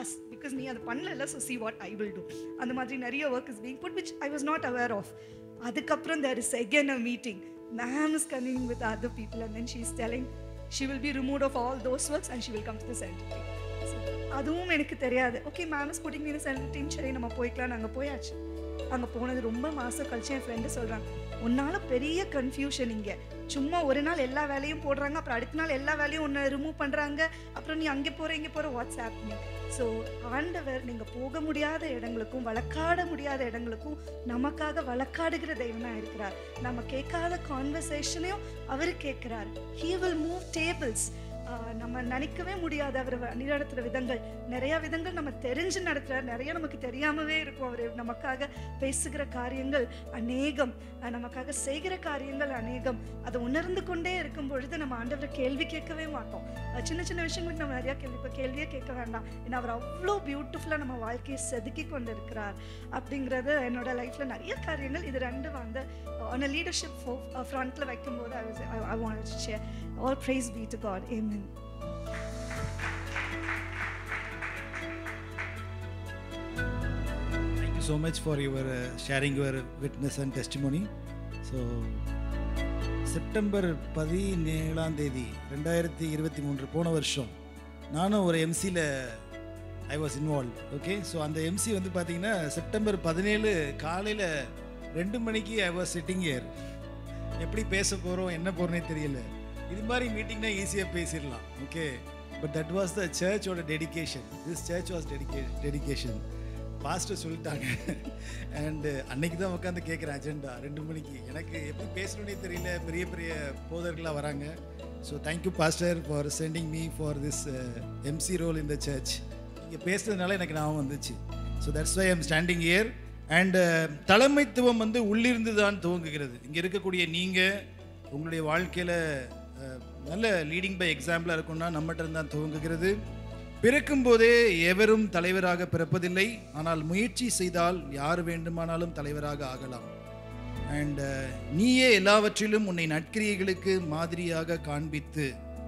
Speaker 5: us, because நீ அதை பண்ணல, so see what I will do. அந்த மாதிரி நிறைய work is being put which I was not aware of. அதுக்கப்புறம் there is again a meeting. Ma'am is coming with other people and then she is telling she will be removed of all those works and she will come to the center team. So அதுவும் எனக்கு தெரியாது. Okay, ma'am is putting me in central team, சரி நம்ம போய்க்கலாம். நாங்கள் போயாச்சு. அங்கே போனது ரொம்ப மாதம் கழிச்சு என் ஃப்ரெண்டு சொல்கிறாங்க, உன்னால் பெரிய கன்ஃபியூஷன் இங்கே. சும்மா ஒரு நாள் எல்லா வேலையும் போடுறாங்க, அப்புறம் அடுத்த நாள் எல்லா வேலையும் ஒன்று ரிமூவ் பண்ணுறாங்க, அப்புறம் நீ அங்கே போகிற இங்கே போகிற, வாட்ஸ் ஹேப்பனிங். ஸோ ஆண்டவர் நீங்கள் போக முடியாத இடங்களுக்கும் வழக்காட முடியாத இடங்களுக்கும் நமக்காக வழக்காடுகிற தெய்வமாக இருக்கிறார். நம்ம கேட்காத கான்வர்சேஷனையும் அவர் கேட்குறார். He will move tables. நம்ம நினைக்கவே முடியாது அவர் நடத்துகிற விதங்கள். நிறையா விதங்கள் நம்ம தெரிஞ்சு நடத்துகிறார், நிறைய நமக்கு தெரியாமவே இருக்கும். அவர் நமக்காக பேசுகிற காரியங்கள் அநேகம், நமக்காக செய்கிற காரியங்கள் அநேகம். அதை உணர்ந்து கொண்டே இருக்கும் பொழுது நம்ம ஆண்டவரை கேள்வி கேட்கவே மாட்டோம். சின்ன சின்ன விஷயங்களுக்கு நம்ம நிறையா கேள்வியே கேட்க வேண்டாம். ஏன்னா அவர் அவ்வளோ பியூட்டிஃபுல்லாக நம்ம வாழ்க்கையை செதுக்கி கொண்டு இருக்கிறார். அப்படிங்கிறது என்னோட லைஃப்பில் நிறைய காரியங்கள். இது ரெண்டு வந்து on a leadership ஃப்ரண்ட்டில் வைக்கும்போது I wanted to share. All praise be to God. Amen.
Speaker 1: so much for your sharing your witness and testimony. So September 17ஆம் தேதி 2023 போன வருஷம் நானும் ஒரு எம்சியில் I was involve. Okay, so அந்த எம்சி வந்து பார்த்தீங்கன்னா செப்டம்பர் 17 காலையில் 2 மணிக்கு ஐ வாஸ் சிட்டிங் ஹியர். எப்படி பேச போகிறோம் என்ன போகிறோன்னே தெரியல. இது மாதிரி மீட்டிங்னா ஈஸியாக பேசிடலாம். Okay, but that was the சர்ச்சோட dedication. This church was dedication. Pastor சொல்லிட்டாங்க. அண்டு அன்னைக்கு தான் உட்காந்து கேட்குறேன் அஜெண்டா 2 மணிக்கு. எனக்கு எப்படி பேசணுன்னே தெரியல, பெரிய பெரிய போதர்களாக வராங்க. So thank you pastor for sending me for this MC role in the church. இங்கே பேசுறதுனால எனக்கு ஞாபகம் வந்துச்சு. So that's why I'm standing here. And தலைமைத்துவம் வந்து உள்ளிருந்து தான் துவங்குகிறது. இங்கே இருக்கக்கூடிய நீங்கள் உங்களுடைய வாழ்க்கையில் நல்ல லீடிங் பை எக்ஸாம்பிளாக இருக்கும்னா நம்மகிட்ட இருந்து தான் துவங்குகிறது. பிறக்கும் போதே எவரும் தலைவராக பிறப்பதில்லை, ஆனால் முயற்சி செய்தால் யார் வேண்டுமானாலும் தலைவராக ஆகலாம். அண்ட் நீயே எல்லாவற்றிலும் உன்னை நற்கிரியைகளுக்கு மாதிரியாக காண்பித்து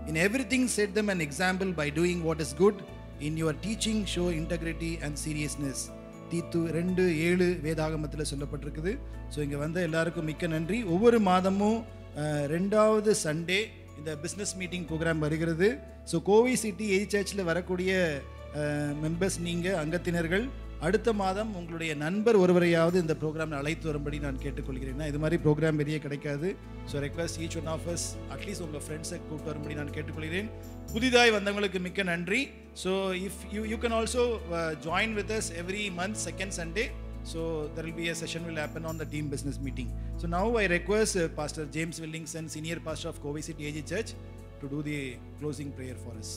Speaker 1: in everything set them an example by doing what is good. In your teaching show integrity and seriousness. தீத்து 2:7 வேதாகமத்தில் சொல்லப்பட்டிருக்குது. ஸோ இங்கே வந்த எல்லாருக்கும் மிக்க நன்றி. ஒவ்வொரு மாதமும் 2வது சண்டே இந்த பிஸ்னஸ் மீட்டிங் ப்ரோக்ராம் வருகிறது. ஸோ கோவை சிட்டி ஏஜ் சர்ச்சில் வரக்கூடிய மெம்பர்ஸ் நீங்கள் அங்கத்தினர்கள் அடுத்த மாதம் உங்களுடைய நண்பர் ஒருவரையாவது இந்த ப்ரோக்ராமில் அழைத்து வரும்படி நான் கேட்டுக்கொள்கிறேன். இது மாதிரி ப்ரோக்ராம் வெளியே கிடைக்காது. So request each one of us at least உங்கள் ஃப்ரெண்ட்ஸை கூப்பிட்டு வரும்படி நான் கேட்டுக்கொள்கிறேன். புதிதாய் வந்தவங்களுக்கு மிக்க நன்றி. So if you can also join with us every month second Sunday. So there will be a session will happen on the team business meeting. So now I request Pastor James Willingson, senior pastor of Kovai City AG Church, to do the closing prayer for us.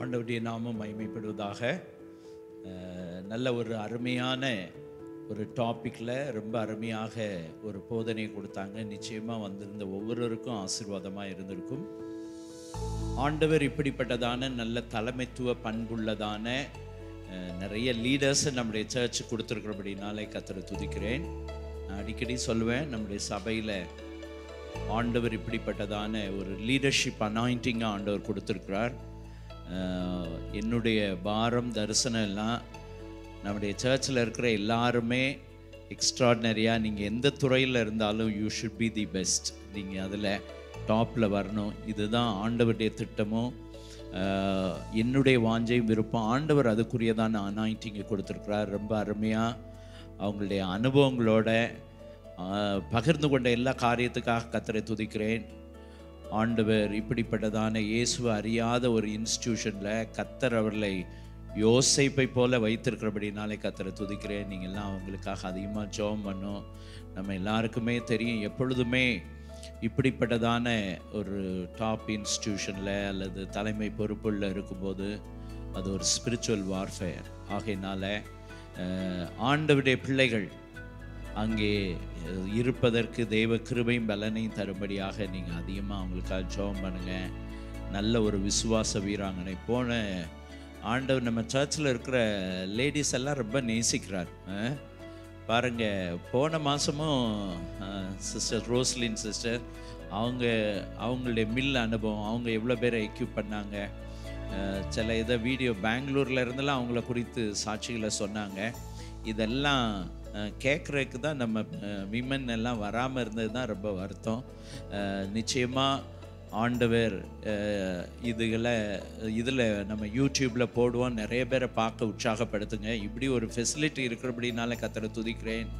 Speaker 6: ஆண்டவருடைய நாமம் மகிமைப்படுவதாக. நல்ல ஒரு அருமையான ஒரு டாப்பிக்கில் ரொம்ப அருமையாக ஒரு போதனை கொடுத்தாங்க. நிச்சயமாக வந்திருந்த ஒவ்வொருவருக்கும் ஆசீர்வாதமாக இருந்திருக்கும். ஆண்டவர் இப்படிப்பட்டதான நல்ல தலைமைத்துவ பண்புள்ளதான நிறைய லீடர்ஸை நம்முடைய சர்ச் கொடுத்துருக்கிறபடினாலே கர்த்தரை துதிக்கிறேன். நான் அடிக்கடி சொல்லுவேன், நம்முடைய சபையில் ஆண்டவர் இப்படிப்பட்டதான ஒரு லீடர்ஷிப் அனாயிண்டிங்காக ஆண்டவர் கொடுத்துருக்கிறார். என்னுடைய பாரம் தரிசனம் எல்லாம் நம்முடைய சர்ச்சில் இருக்கிற எல்லாருமே எக்ஸ்ட்ராடினரியாக, நீங்கள் எந்த துறையில் இருந்தாலும் you should be the best, நீங்கள் அதில் டாப்பில் வரணும். இதுதான் ஆண்டவருடைய திட்டமும் என்னுடைய வாஞ்சை விருப்பம். ஆண்டவர் அதுக்குரியதான அனாயிண்டிங்கை கொடுத்துருக்கிறார். ரொம்ப அருமையாக அவங்களுடைய அனுபவங்களோட பகிர்ந்து கொண்ட எல்லா காரியத்துக்காக கர்த்தரை துதிக்கிறேன். ஆண்டவர் இப்படிப்பட்டதான இயேசுவை அறியாத ஒரு இன்ஸ்டிடியூஷனில் கர்த்தர் அவர்களை யோசேப்பை போல வைத்திருக்கிறபடினாலே கர்த்தரை துதிக்கிறேன். நீங்கள் எல்லாம் அவங்களுக்காக அதிகமாக ஜெபம் பண்ணும். நம்ம எல்லாருக்குமே தெரியும், எப்பொழுதுமே இப்படிப்பட்டதான ஒரு டாப் இன்ஸ்டிடியூஷனில் அல்லது தலைமை பொறுப்புள்ள இருக்கும்போது அது ஒரு ஸ்பிரிச்சுவல் வார்ஃபேர். ஆகையினால ஆண்டவருடைய பிள்ளைகள் அங்கே இருப்பதற்கு தெய்வ கிருபையும் பலனையும் தரும்படியாக நீங்கள் அதிகமாக அவங்களுக்காக ஜெபம் பண்ணுங்கள். நல்ல ஒரு விசுவாச வீராங்கனை. போன ஆண்டவர் நம்ம சர்ச்சில் இருக்கிற லேடிஸ் எல்லாம் ரொம்ப நேசிக்கிறார். பாருங்கள், போன மாதமும் சிஸ்டர் ரோஸ்லின் சிஸ்டர் அவங்களுடைய மில் அனுபவம், அவங்க எவ்வளோ பேரை எக்யூப் பண்ணாங்க. சில இதை வீடியோ பெங்களூரில் இருந்தெல்லாம் அவங்கள குறித்து சாட்சிகளை சொன்னாங்க. இதெல்லாம் கேட்குறதுக்கு தான் நம்ம விமன் எல்லாம் வராமல் இருந்தது தான் ரொம்ப வருத்தம். நிச்சயமாக ஆண்டவர் இதில் நம்ம யூடியூப்பில் போடுவோம். நிறைய பேரை பார்க்க உற்சாகப்படுத்துங்க. இப்படி ஒரு ஃபெசிலிட்டி இருக்கிறபடினால கர்த்தரை துதிக்கிறேன்.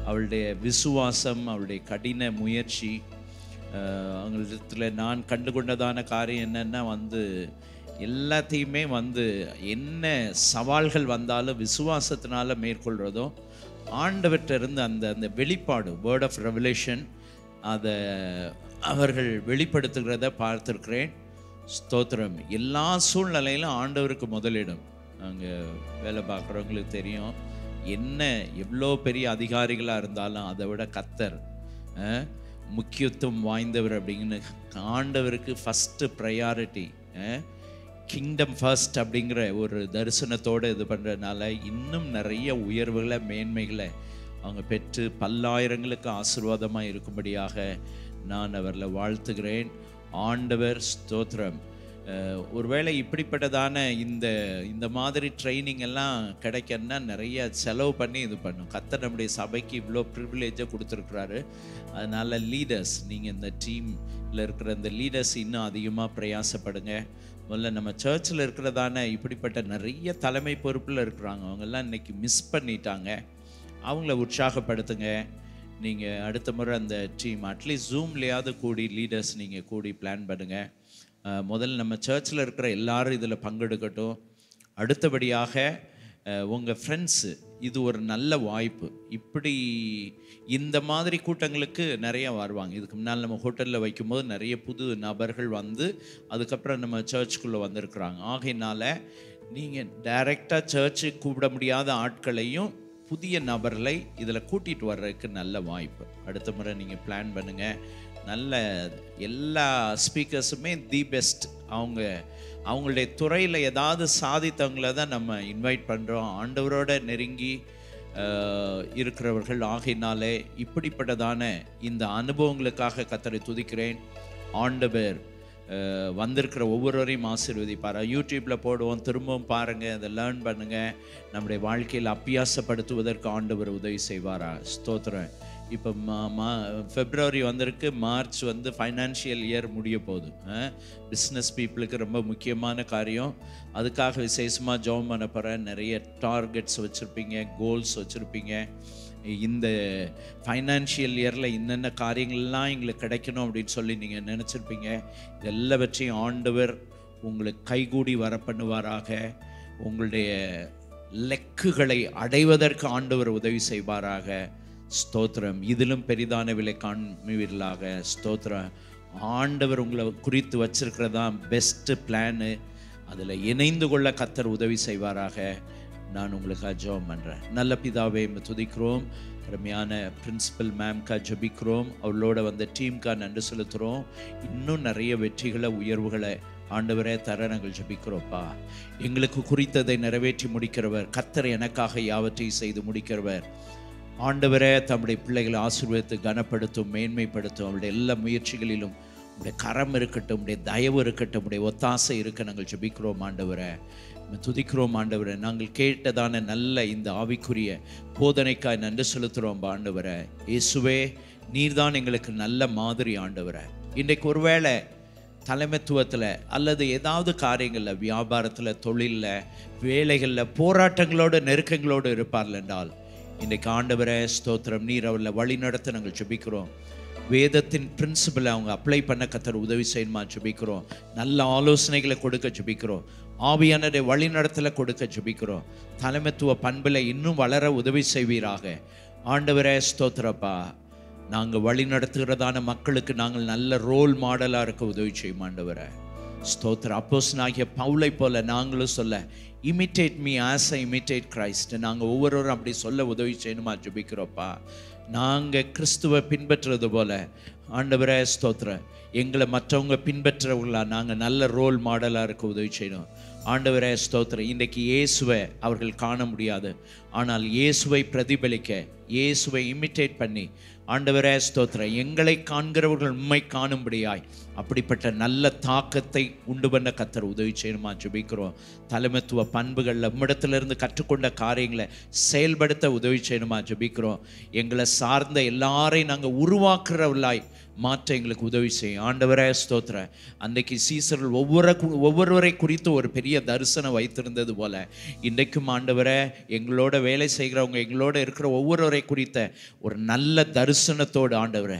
Speaker 6: அவளுடைய விசுவாசம், அவளுடைய கடின முயற்சி, அவங்களிடத்தில் நான் கண்டுகொண்டதான காரியம் என்னென்னா எல்லாத்தையுமே என்ன சவால்கள் வந்தாலும் விசுவாசத்தினால மேற்கொள்கிறதும் ஆண்டவர்கிட்ட இருந்து அந்த வெளிப்பாடு, வேர்ட் ஆஃப் ரெவலேஷன், அதை அவர்கள் வெளிப்படுத்துகிறத பார்த்துருக்கிறேன். ஸ்தோத்திரம். எல்லா சூழ்நிலையிலும் ஆண்டவருக்கு முதலிடம். அங்கே வேலை பார்க்குறவங்களுக்கு தெரியும், எவ்வளோ பெரிய அதிகாரிகளாக இருந்தாலும் அதை விட கர்த்தர் முக்கியத்துவம் வாய்ந்தவர் அப்படின்னு ஆண்டவருக்கு ஃபஸ்ட்டு ப்ரையாரிட்டி. கிங்டம் ஃபர்ஸ்ட் அப்படிங்கிற ஒரு தரிசனத்தோடு இது பண்ணுறதுனால இன்னும் நிறைய உயர்வுகளை மேன்மைகளை அவங்க பெற்று பல்லாயிரங்களுக்கு ஆசீர்வாதமாக இருக்கும்படியாக நான் அவர்களை வாழ்த்துகிறேன். ஆண்டவர் ஸ்தோத்திரம். ஒருவேளை இப்படிப்பட்டதான இந்த மாதிரி ட்ரைனிங் எல்லாம் கிடைக்கணும்னா நிறைய செலவு பண்ணி இது பண்ணும். கர்த்தர் நம்முடைய சபைக்கு இவ்வளோ ப்ரிவிலேஜை கொடுத்துருக்குறாரு. அதனால் லீடர்ஸ், நீங்கள் இந்த டீமில் இருக்கிற இந்த லீடர்ஸ் இன்னும் அதிகமாக பிரயாசப்படுங்க. முதல்ல நம்ம சர்ச்சில் இருக்கிறதான இப்படிப்பட்ட நிறைய தலைமை பொறுப்பில் இருக்கிறாங்க, அவங்கெல்லாம் இன்றைக்கி மிஸ் பண்ணிட்டாங்க. அவங்கள உற்சாகப்படுத்துங்க. நீங்கள் அடுத்த முறை அந்த டீம் அட்லீஸ்ட் ஜூம்லேயாவது கூடி லீடர்ஸ் நீங்கள் கூடி பிளான் பண்ணுங்கள். முதல்ல நம்ம சர்ச்சில் இருக்கிற எல்லாரும் இதில் பங்கெடுக்கட்டும். அடுத்தபடியாக உங்கள் ஃப்ரெண்ட்ஸு, இது ஒரு நல்ல வாய்ப்பு. இப்படி இந்த மாதிரி கூட்டங்களுக்கு நிறைய வருவாங்க. இதுக்கு முன்னால் நம்ம ஹோட்டலில் வைக்கும்போது நிறைய புது நபர்கள் வந்து அதுக்கப்புறம் நம்ம சர்ச்சுக்குள்ளே வந்திருக்கிறாங்க. ஆகையினால நீங்கள் டைரெக்டாக சர்ச்சுக்கு கூப்பிட முடியாத ஆட்களையும் புதிய நபர்களை இதில் கூட்டிகிட்டு வர்றதுக்கு நல்ல வாய்ப்பு. அடுத்த முறை நீங்கள் பிளான் பண்ணுங்கள். நல்ல எல்லா ஸ்பீக்கர்ஸுமே தி பெஸ்ட். அவங்களுடைய துறையில் ஏதாவது சாதித்தவங்கள தான் நம்ம இன்வைட் பண்ணுறோம். ஆண்டவரோட நெருங்கி இருக்கிறவர்கள். ஆகையினாலே இப்படிப்பட்டதான இந்த அனுபவங்களுக்காக கர்த்தரை துதிக்கிறேன். ஆண்டவர் வந்திருக்கிற ஒவ்வொருவரையும் ஆசீர்வதிப்பார். யூடியூப்பில் போடுவோம், திரும்பவும் பாருங்கள், அதை லேர்ன் பண்ணுங்கள். நம்முடைய வாழ்க்கையில் அபியாசப்படுத்துவதற்கு ஆண்டவர் உதவி செய்வாரா. ஸ்தோத்திரம். இப்போ ஃபெப்ரவரி வந்திருக்கு, மார்ச் வந்து ஃபைனான்ஷியல் இயர் முடிய போகுது. பிஸ்னஸ் பீப்புளுக்கு ரொம்ப முக்கியமான காரியம். அதுக்காக விசேஷமாக ஜெபம் பண்ண போகிறேன். நிறைய டார்கெட்ஸ் வச்சுருப்பீங்க, கோல்ஸ் வச்சுருப்பீங்க. இந்த ஃபைனான்ஷியல் இயரில் என்னென்ன காரியங்கள்லாம் எங்களுக்கு கிடைக்கணும் அப்படின்னு சொல்லி நீங்கள் நினச்சிருப்பீங்க. எல்லாவற்றையும் ஆண்டவர் உங்களுக்கு கைகூடி வர பண்ணுவாராக. உங்களுடைய லெக்குகளை அடைவதற்கு ஆண்டவர் உதவி செய்வாராக. ஸ்தோத்திரம். இதிலும் பெரிதான விலை காண்பீர்களாக. ஸ்தோத்திரம். ஆண்டவர் உங்களை குறித்து வச்சிருக்கிறதான் பெஸ்ட்டு பிளானு. அதில் இணைந்து கொள்ள கர்த்தர் உதவி செய்வாராக. நான் உங்களுக்காக ஜெபம் பண்ணுறேன். நல்ல பிதாவே துதிக்கிறோம். அருமையான பிரின்சிபல் மேம்காக ஜெபிக்கிறோம். அவளோட வந்த டீம்காக நன்றி செலுத்துகிறோம். இன்னும் நிறைய வெற்றிகளை உயர்வுகளை ஆண்டவரே தர நாங்கள் ஜெபிக்கிறோம்ப்பா. எங்களுக்கு குறித்ததை நிறைவேற்றி முடிக்கிறவர் கர்த்தர், எனக்காக யாவற்றையும் செய்து முடிக்கிறவர். ஆண்டவரே தம்முடைய பிள்ளைகளை ஆசீர்வதித்து கனப்படுத்தும், மேன்மைப்படுத்தும். அவருடைய எல்லா முயற்சிகளிலும் உடைய கரம் இருக்கட்டும், உடைய தயவு இருக்கட்டும், உடைய ஒத்தாசை இருக்க நாங்கள் ஜெபிக்கிறோம். ஆண்டவரே துதிக்கிறோம். ஆண்டவரே நாங்கள் கேட்டதான நல்ல இந்த ஆவிக்குரிய போதனைக்காய் நன்றி செலுத்துகிறோம். ஆண்டவரே இயேசுவே, நீர்தான் எங்களுக்கு நல்ல மாதிரி. ஆண்டவரே இன்றைக்கு ஒருவேளை தலைமைத்துவத்தில் அல்லது ஏதாவது காரியங்களில், வியாபாரத்தில், தொழிலில், வேலைகளில் போராட்டங்களோடு நெருக்கங்களோடு இருப்பார்கள் என்றால் இன்றைக்கு ஆண்டவரே ஸ்தோத்திரம், நீர் அவர்களை வழி நடத்த நாங்கள் ஜெபிக்கிறோம். வேதத்தின் பிரின்சிபலை அவங்க அப்ளை பண்ண கர்த்தர் உதவி செய்யணுமா ஜெபிக்கிறோம். நல்ல ஆலோசனைகளை கொடுக்க ஜெபிக்கிறோம். ஆவியானவருடைய வழி நடத்தலை கொடுக்க ஜெபிக்கிறோம். தலைமைத்துவ பண்பில் இன்னும் வளர உதவி செய்வீராக. ஆண்டவரே ஸ்தோத்திரப்பா, நாங்கள் வழி நடத்துகிறதான மக்களுக்கு நாங்கள் நல்ல ரோல் மாடலாக இருக்க உதவி செய்யும். ஆண்டவரே ஸ்தோத்திரம். அப்போஸ்தலனாகிய பவுலை போல நாங்களும் சொல்ல, imitate me as I imitate Christ, நாங்கள் ஒவ்வொருவரும் அப்படி சொல்ல உதவி செய்யணுமா ஜெபிக்கிறோப்பா. நாங்கள் கிறிஸ்துவை பின்பற்றுறது போல ஆண்டவரே ஸ்தோத்திரம், எங்களை மற்றவங்க பின்பற்றுறவங்களா நாங்கள் நல்ல ரோல் மாடலாக இருக்க உதவி செய்யணும். ஆண்டவரே ஸ்தோத்திரம். இன்றைக்கு இயேசுவை அவர்கள் காண முடியாது, ஆனால் இயேசுவை பிரதிபலிக்க, இயேசுவை இமிட்டேட் பண்ணி ஆண்டவரே ஸ்தோத்திரம், எங்களை காண்கிறவர்கள் உண்மை காணும்படியாய் அப்படிப்பட்ட நல்ல தாக்கத்தை உண்டு பண்ண கர்த்தர் உதவி செய்யணுமா ஜெபிக்கிறோம். தலைமைத்துவ பண்புகளில் உம்மிடத்திலிருந்து கற்றுக்கொண்ட காரியங்களை செயல்படுத்த உதவி செய்யணுமா ஜெபிக்கிறோம். எங்களை சார்ந்த எல்லாரையும் நாங்கள் உருவாக்குறவர்களாய் மாற்ற எங்களுக்கு உதவி செய்யும். ஆண்டவரே ஸ்தோத்திரம். அன்றைக்கு சீசர்கள் ஒவ்வொருவரை குறித்து ஒரு பெரிய தரிசனம் வைத்திருந்தது போல இன்றைக்கும் ஆண்டவரே எங்களோட வேலை செய்கிறவங்க, எங்களோட இருக்கிற ஒவ்வொருவரை குறித்த ஒரு நல்ல தரிசனத்தோடு ஆண்டவரே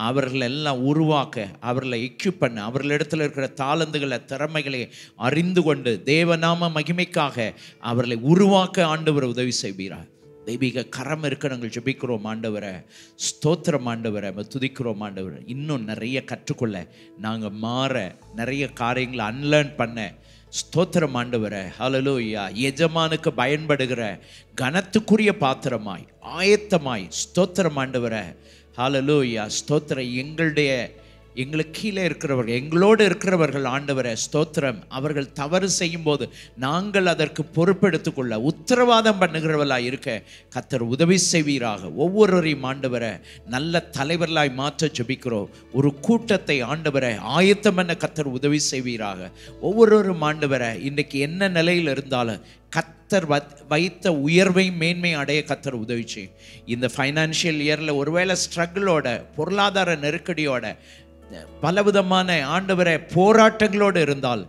Speaker 6: அவர்களை எல்லாம் உருவாக்க, அவர்களை எக்யூப் பண்ண, அவர்களிடத்தில் இருக்கிற தாளந்துகளை, திறமைகளை அறிந்து கொண்டு தேவநாம மகிமைக்காக அவர்களை உருவாக்க ஆண்டவர் உதவி செய்வீரார். தெய்வீக கரம் இருக்க நாங்கள் ஜெபிக்கிறோம். ஆண்டவரை ஸ்தோத்திரம். ஆண்டவரை துதிக்கிறோம். ஆண்டவரை இன்னும் நிறைய கற்றுக்கொள்ள, நாங்கள் மாற, நிறைய காரியங்களை அன்லேர்ன் பண்ண ஸ்தோத்திரம். ஆண்டவரை ஹல்லேலூயா. எஜமானுக்கு பயன்படுகிற கனத்துக்குரிய பாத்திரமாய் ஆயத்தமாய் ஸ்தோத்திரம். ஆண்டவரை ஹல்லேலூயா. ஸ்தோத்திரம். எங்களுடைய எங்களுக்கு கீழே இருக்கிறவர்கள், எங்களோடு இருக்கிறவர்கள் ஆண்டவரே ஸ்தோத்திரம், அவர்கள் தவறு செய்யும் போது நாங்கள் அதற்கு பொறுப்பெடுத்துக்கொள்ள உத்தரவாதம் பண்ணுகிறவர்களாய் இருக்க கர்த்தர் உதவி செய்வீராக. ஒவ்வொருவரையும் ஆண்டவரை நல்ல தலைவர்களாய் மாற்ற ஜெபிக்கிறோம். ஒரு கூட்டத்தை ஆண்டவரை ஆயத்தம் பண்ண கர்த்தர் உதவி செய்வீராக. ஒவ்வொருவரும் ஆண்டவரை இன்றைக்கு என்ன நிலையில் இருந்தாலும் கர்த்தர் வைத்த உயர்வை மேன்மை அடைய கர்த்தர் உதவி செய்யும். இந்த ஃபைனான்ஷியல் இயரில் ஒருவேளை ஸ்ட்ரகிளோட, பொருளாதார நெருக்கடியோட, பலவிதமான ஆண்டவரை போராட்டங்களோடு இருந்தால்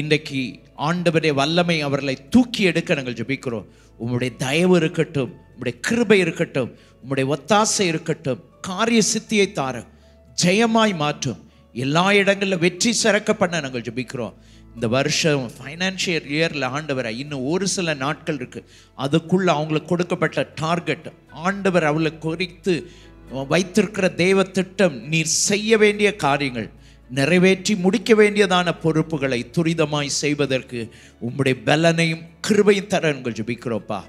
Speaker 6: இன்றைக்கு ஆண்டவருடைய வல்லமை அவர்களை தூக்கி எடுக்க நாங்கள் ஜெபிக்கிறோம். உம்முடைய தயவு இருக்கட்டும், உம்முடைய கிருபை இருக்கட்டும், உம்முடைய ஒத்தாசை இருக்கட்டும். காரிய சித்தியை தார, ஜெயமாய் மாற்றும், எல்லா இடங்களில் வெற்றி சிறக்க பண்ண நாங்கள் ஜெபிக்கிறோம். இந்த வருஷம் ஃபைனான்ஷியல் இயரில் ஆண்டவரை இன்னும் ஒரு சில நாட்கள் இருக்கு, அதுக்குள்ள அவங்களுக்கு கொடுக்கப்பட்ட டார்கெட் ஆண்டவர் அவளுக்கு குறித்து வைத்திருக்கிற தேவ திட்டம், நீர் செய்ய வேண்டிய காரியங்கள், நிறைவேற்றி முடிக்க வேண்டியதான பொறுப்புகளை துரிதமாய் செய்வதற்கு உம்முடைய பலனையும் கிருபையும் தர நாங்கள் ஜெபிக்கிறோப்பா.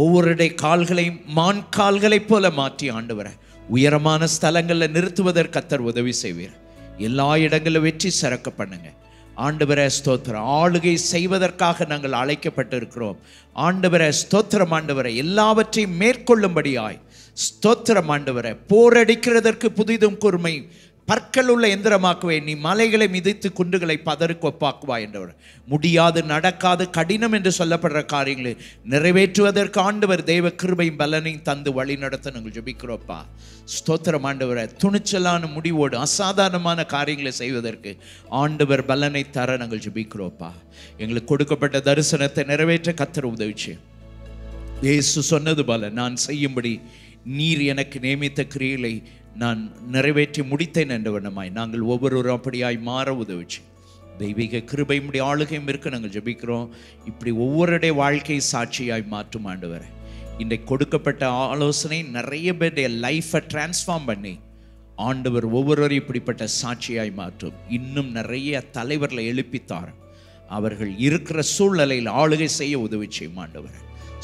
Speaker 6: ஒவ்வொருடைய கால்களையும் மான் கால்களைப் போல மாற்றி ஆண்டவரை உயரமான ஸ்தலங்களில் நிறுத்துவதற்கு கர்த்தர் உதவி செய்வீர். எல்லா இடங்களிலும் வெற்றி சிறக்க பண்ணுங்க ஆண்டவரே ஸ்தோத்திரம். ஆளுகை செய்வதற்காக நாங்கள் அழைக்கப்பட்டிருக்கிறோம் ஆண்டவரே ஸ்தோத்திரம். ஆண்டவரை எல்லாவற்றையும் மேற்கொள்ளும்படியாய் ஸ்தோத்திரம் ஆண்டவரை. போரடிக்கிறதற்கு புதிதும் கூர்மை பற்கள் உள்ள எந்திரமாக்குவே, நீ மலைகளை மிதித்து குண்டுகளை பதருக்கு ஒப்பாக்குவாய் என்றவர். முடியாது, நடக்காது, கடினம் என்று சொல்லப்படுற காரியங்களை நிறைவேற்றுவதற்கு ஆண்டவர் தேவ கிருபையும் பலனையும் தந்து வழி நடத்த நாங்கள் ஜெபிக்கிறோப்பா. ஸ்தோத்திரம் ஆண்டவரை. துணிச்சலான முடிவோடு அசாதாரணமான காரியங்களை செய்வதற்கு ஆண்டவர் பலனை தர நாங்கள் ஜெபிக்கிறோப்பா. எங்களுக்கு கொடுக்கப்பட்ட தரிசனத்தை நிறைவேற்ற கர்த்தர் உதவி செய்யும். இயேசு சொன்னது போல, நான் செய்யும்படி நீர் எனக்கு நியமித்த கிரியைகளை நான் நிறைவேற்றி முடித்தேன் என்றவனமாய் நாங்கள் ஒவ்வொருவரும் அப்படியாய் மாற உதவிச்சு. தெய்வீக கிருபை உம்முடைய ஆளுகையும் இருக்க நாங்கள் ஜெபிக்கிறோம். இப்படி ஒவ்வொருடைய வாழ்க்கையை சாட்சியாய் மாற்றும் ஆண்டவரை. இன்றைக்கு கொடுக்கப்பட்ட ஆலோசனை நிறைய பேருடைய லைஃப்பை டிரான்ஸ்ஃபார்ம் பண்ணி ஆண்டவர் ஒவ்வொருவரையும் இப்படிப்பட்ட சாட்சியாய் மாற்றும். இன்னும் நிறைய தலைவர்களை எழுப்பித்தார். அவர்கள் இருக்கிற சூழ்நிலையில் ஆளுகை செய்ய உதவி செய்யும் ஆண்டவரை.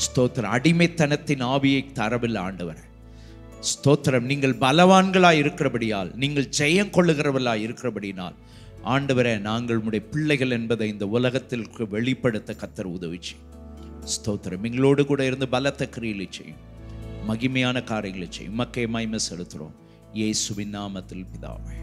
Speaker 6: ஸ்தோத்திரம். அடிமைத்தனத்தின் ஆவியை தரவில்லை ஆண்டவரை. ஸ்தோத்திரம். நீங்கள் பலவான்களாய் இருக்கிறபடியால், நீங்கள் ஜெயம் கொள்ளுகிறவர்களாய் இருக்கிறபடினால் ஆண்டவரே, நாங்கள் உம்முடைய பிள்ளைகள் என்பதை இந்த உலகத்திற்கு வெளிப்படுத்த கர்த்தர் உதவி செய்யும். ஸ்தோத்திரம். எங்களோடு கூட இருந்து பலத்த கிரியைகளை செய்யும், மகிமையான காரியங்களை செய்யும். மக்கை மகிமை செலுத்துகிறோம் இயேசுவின் நாமத்தில் பிதாவே.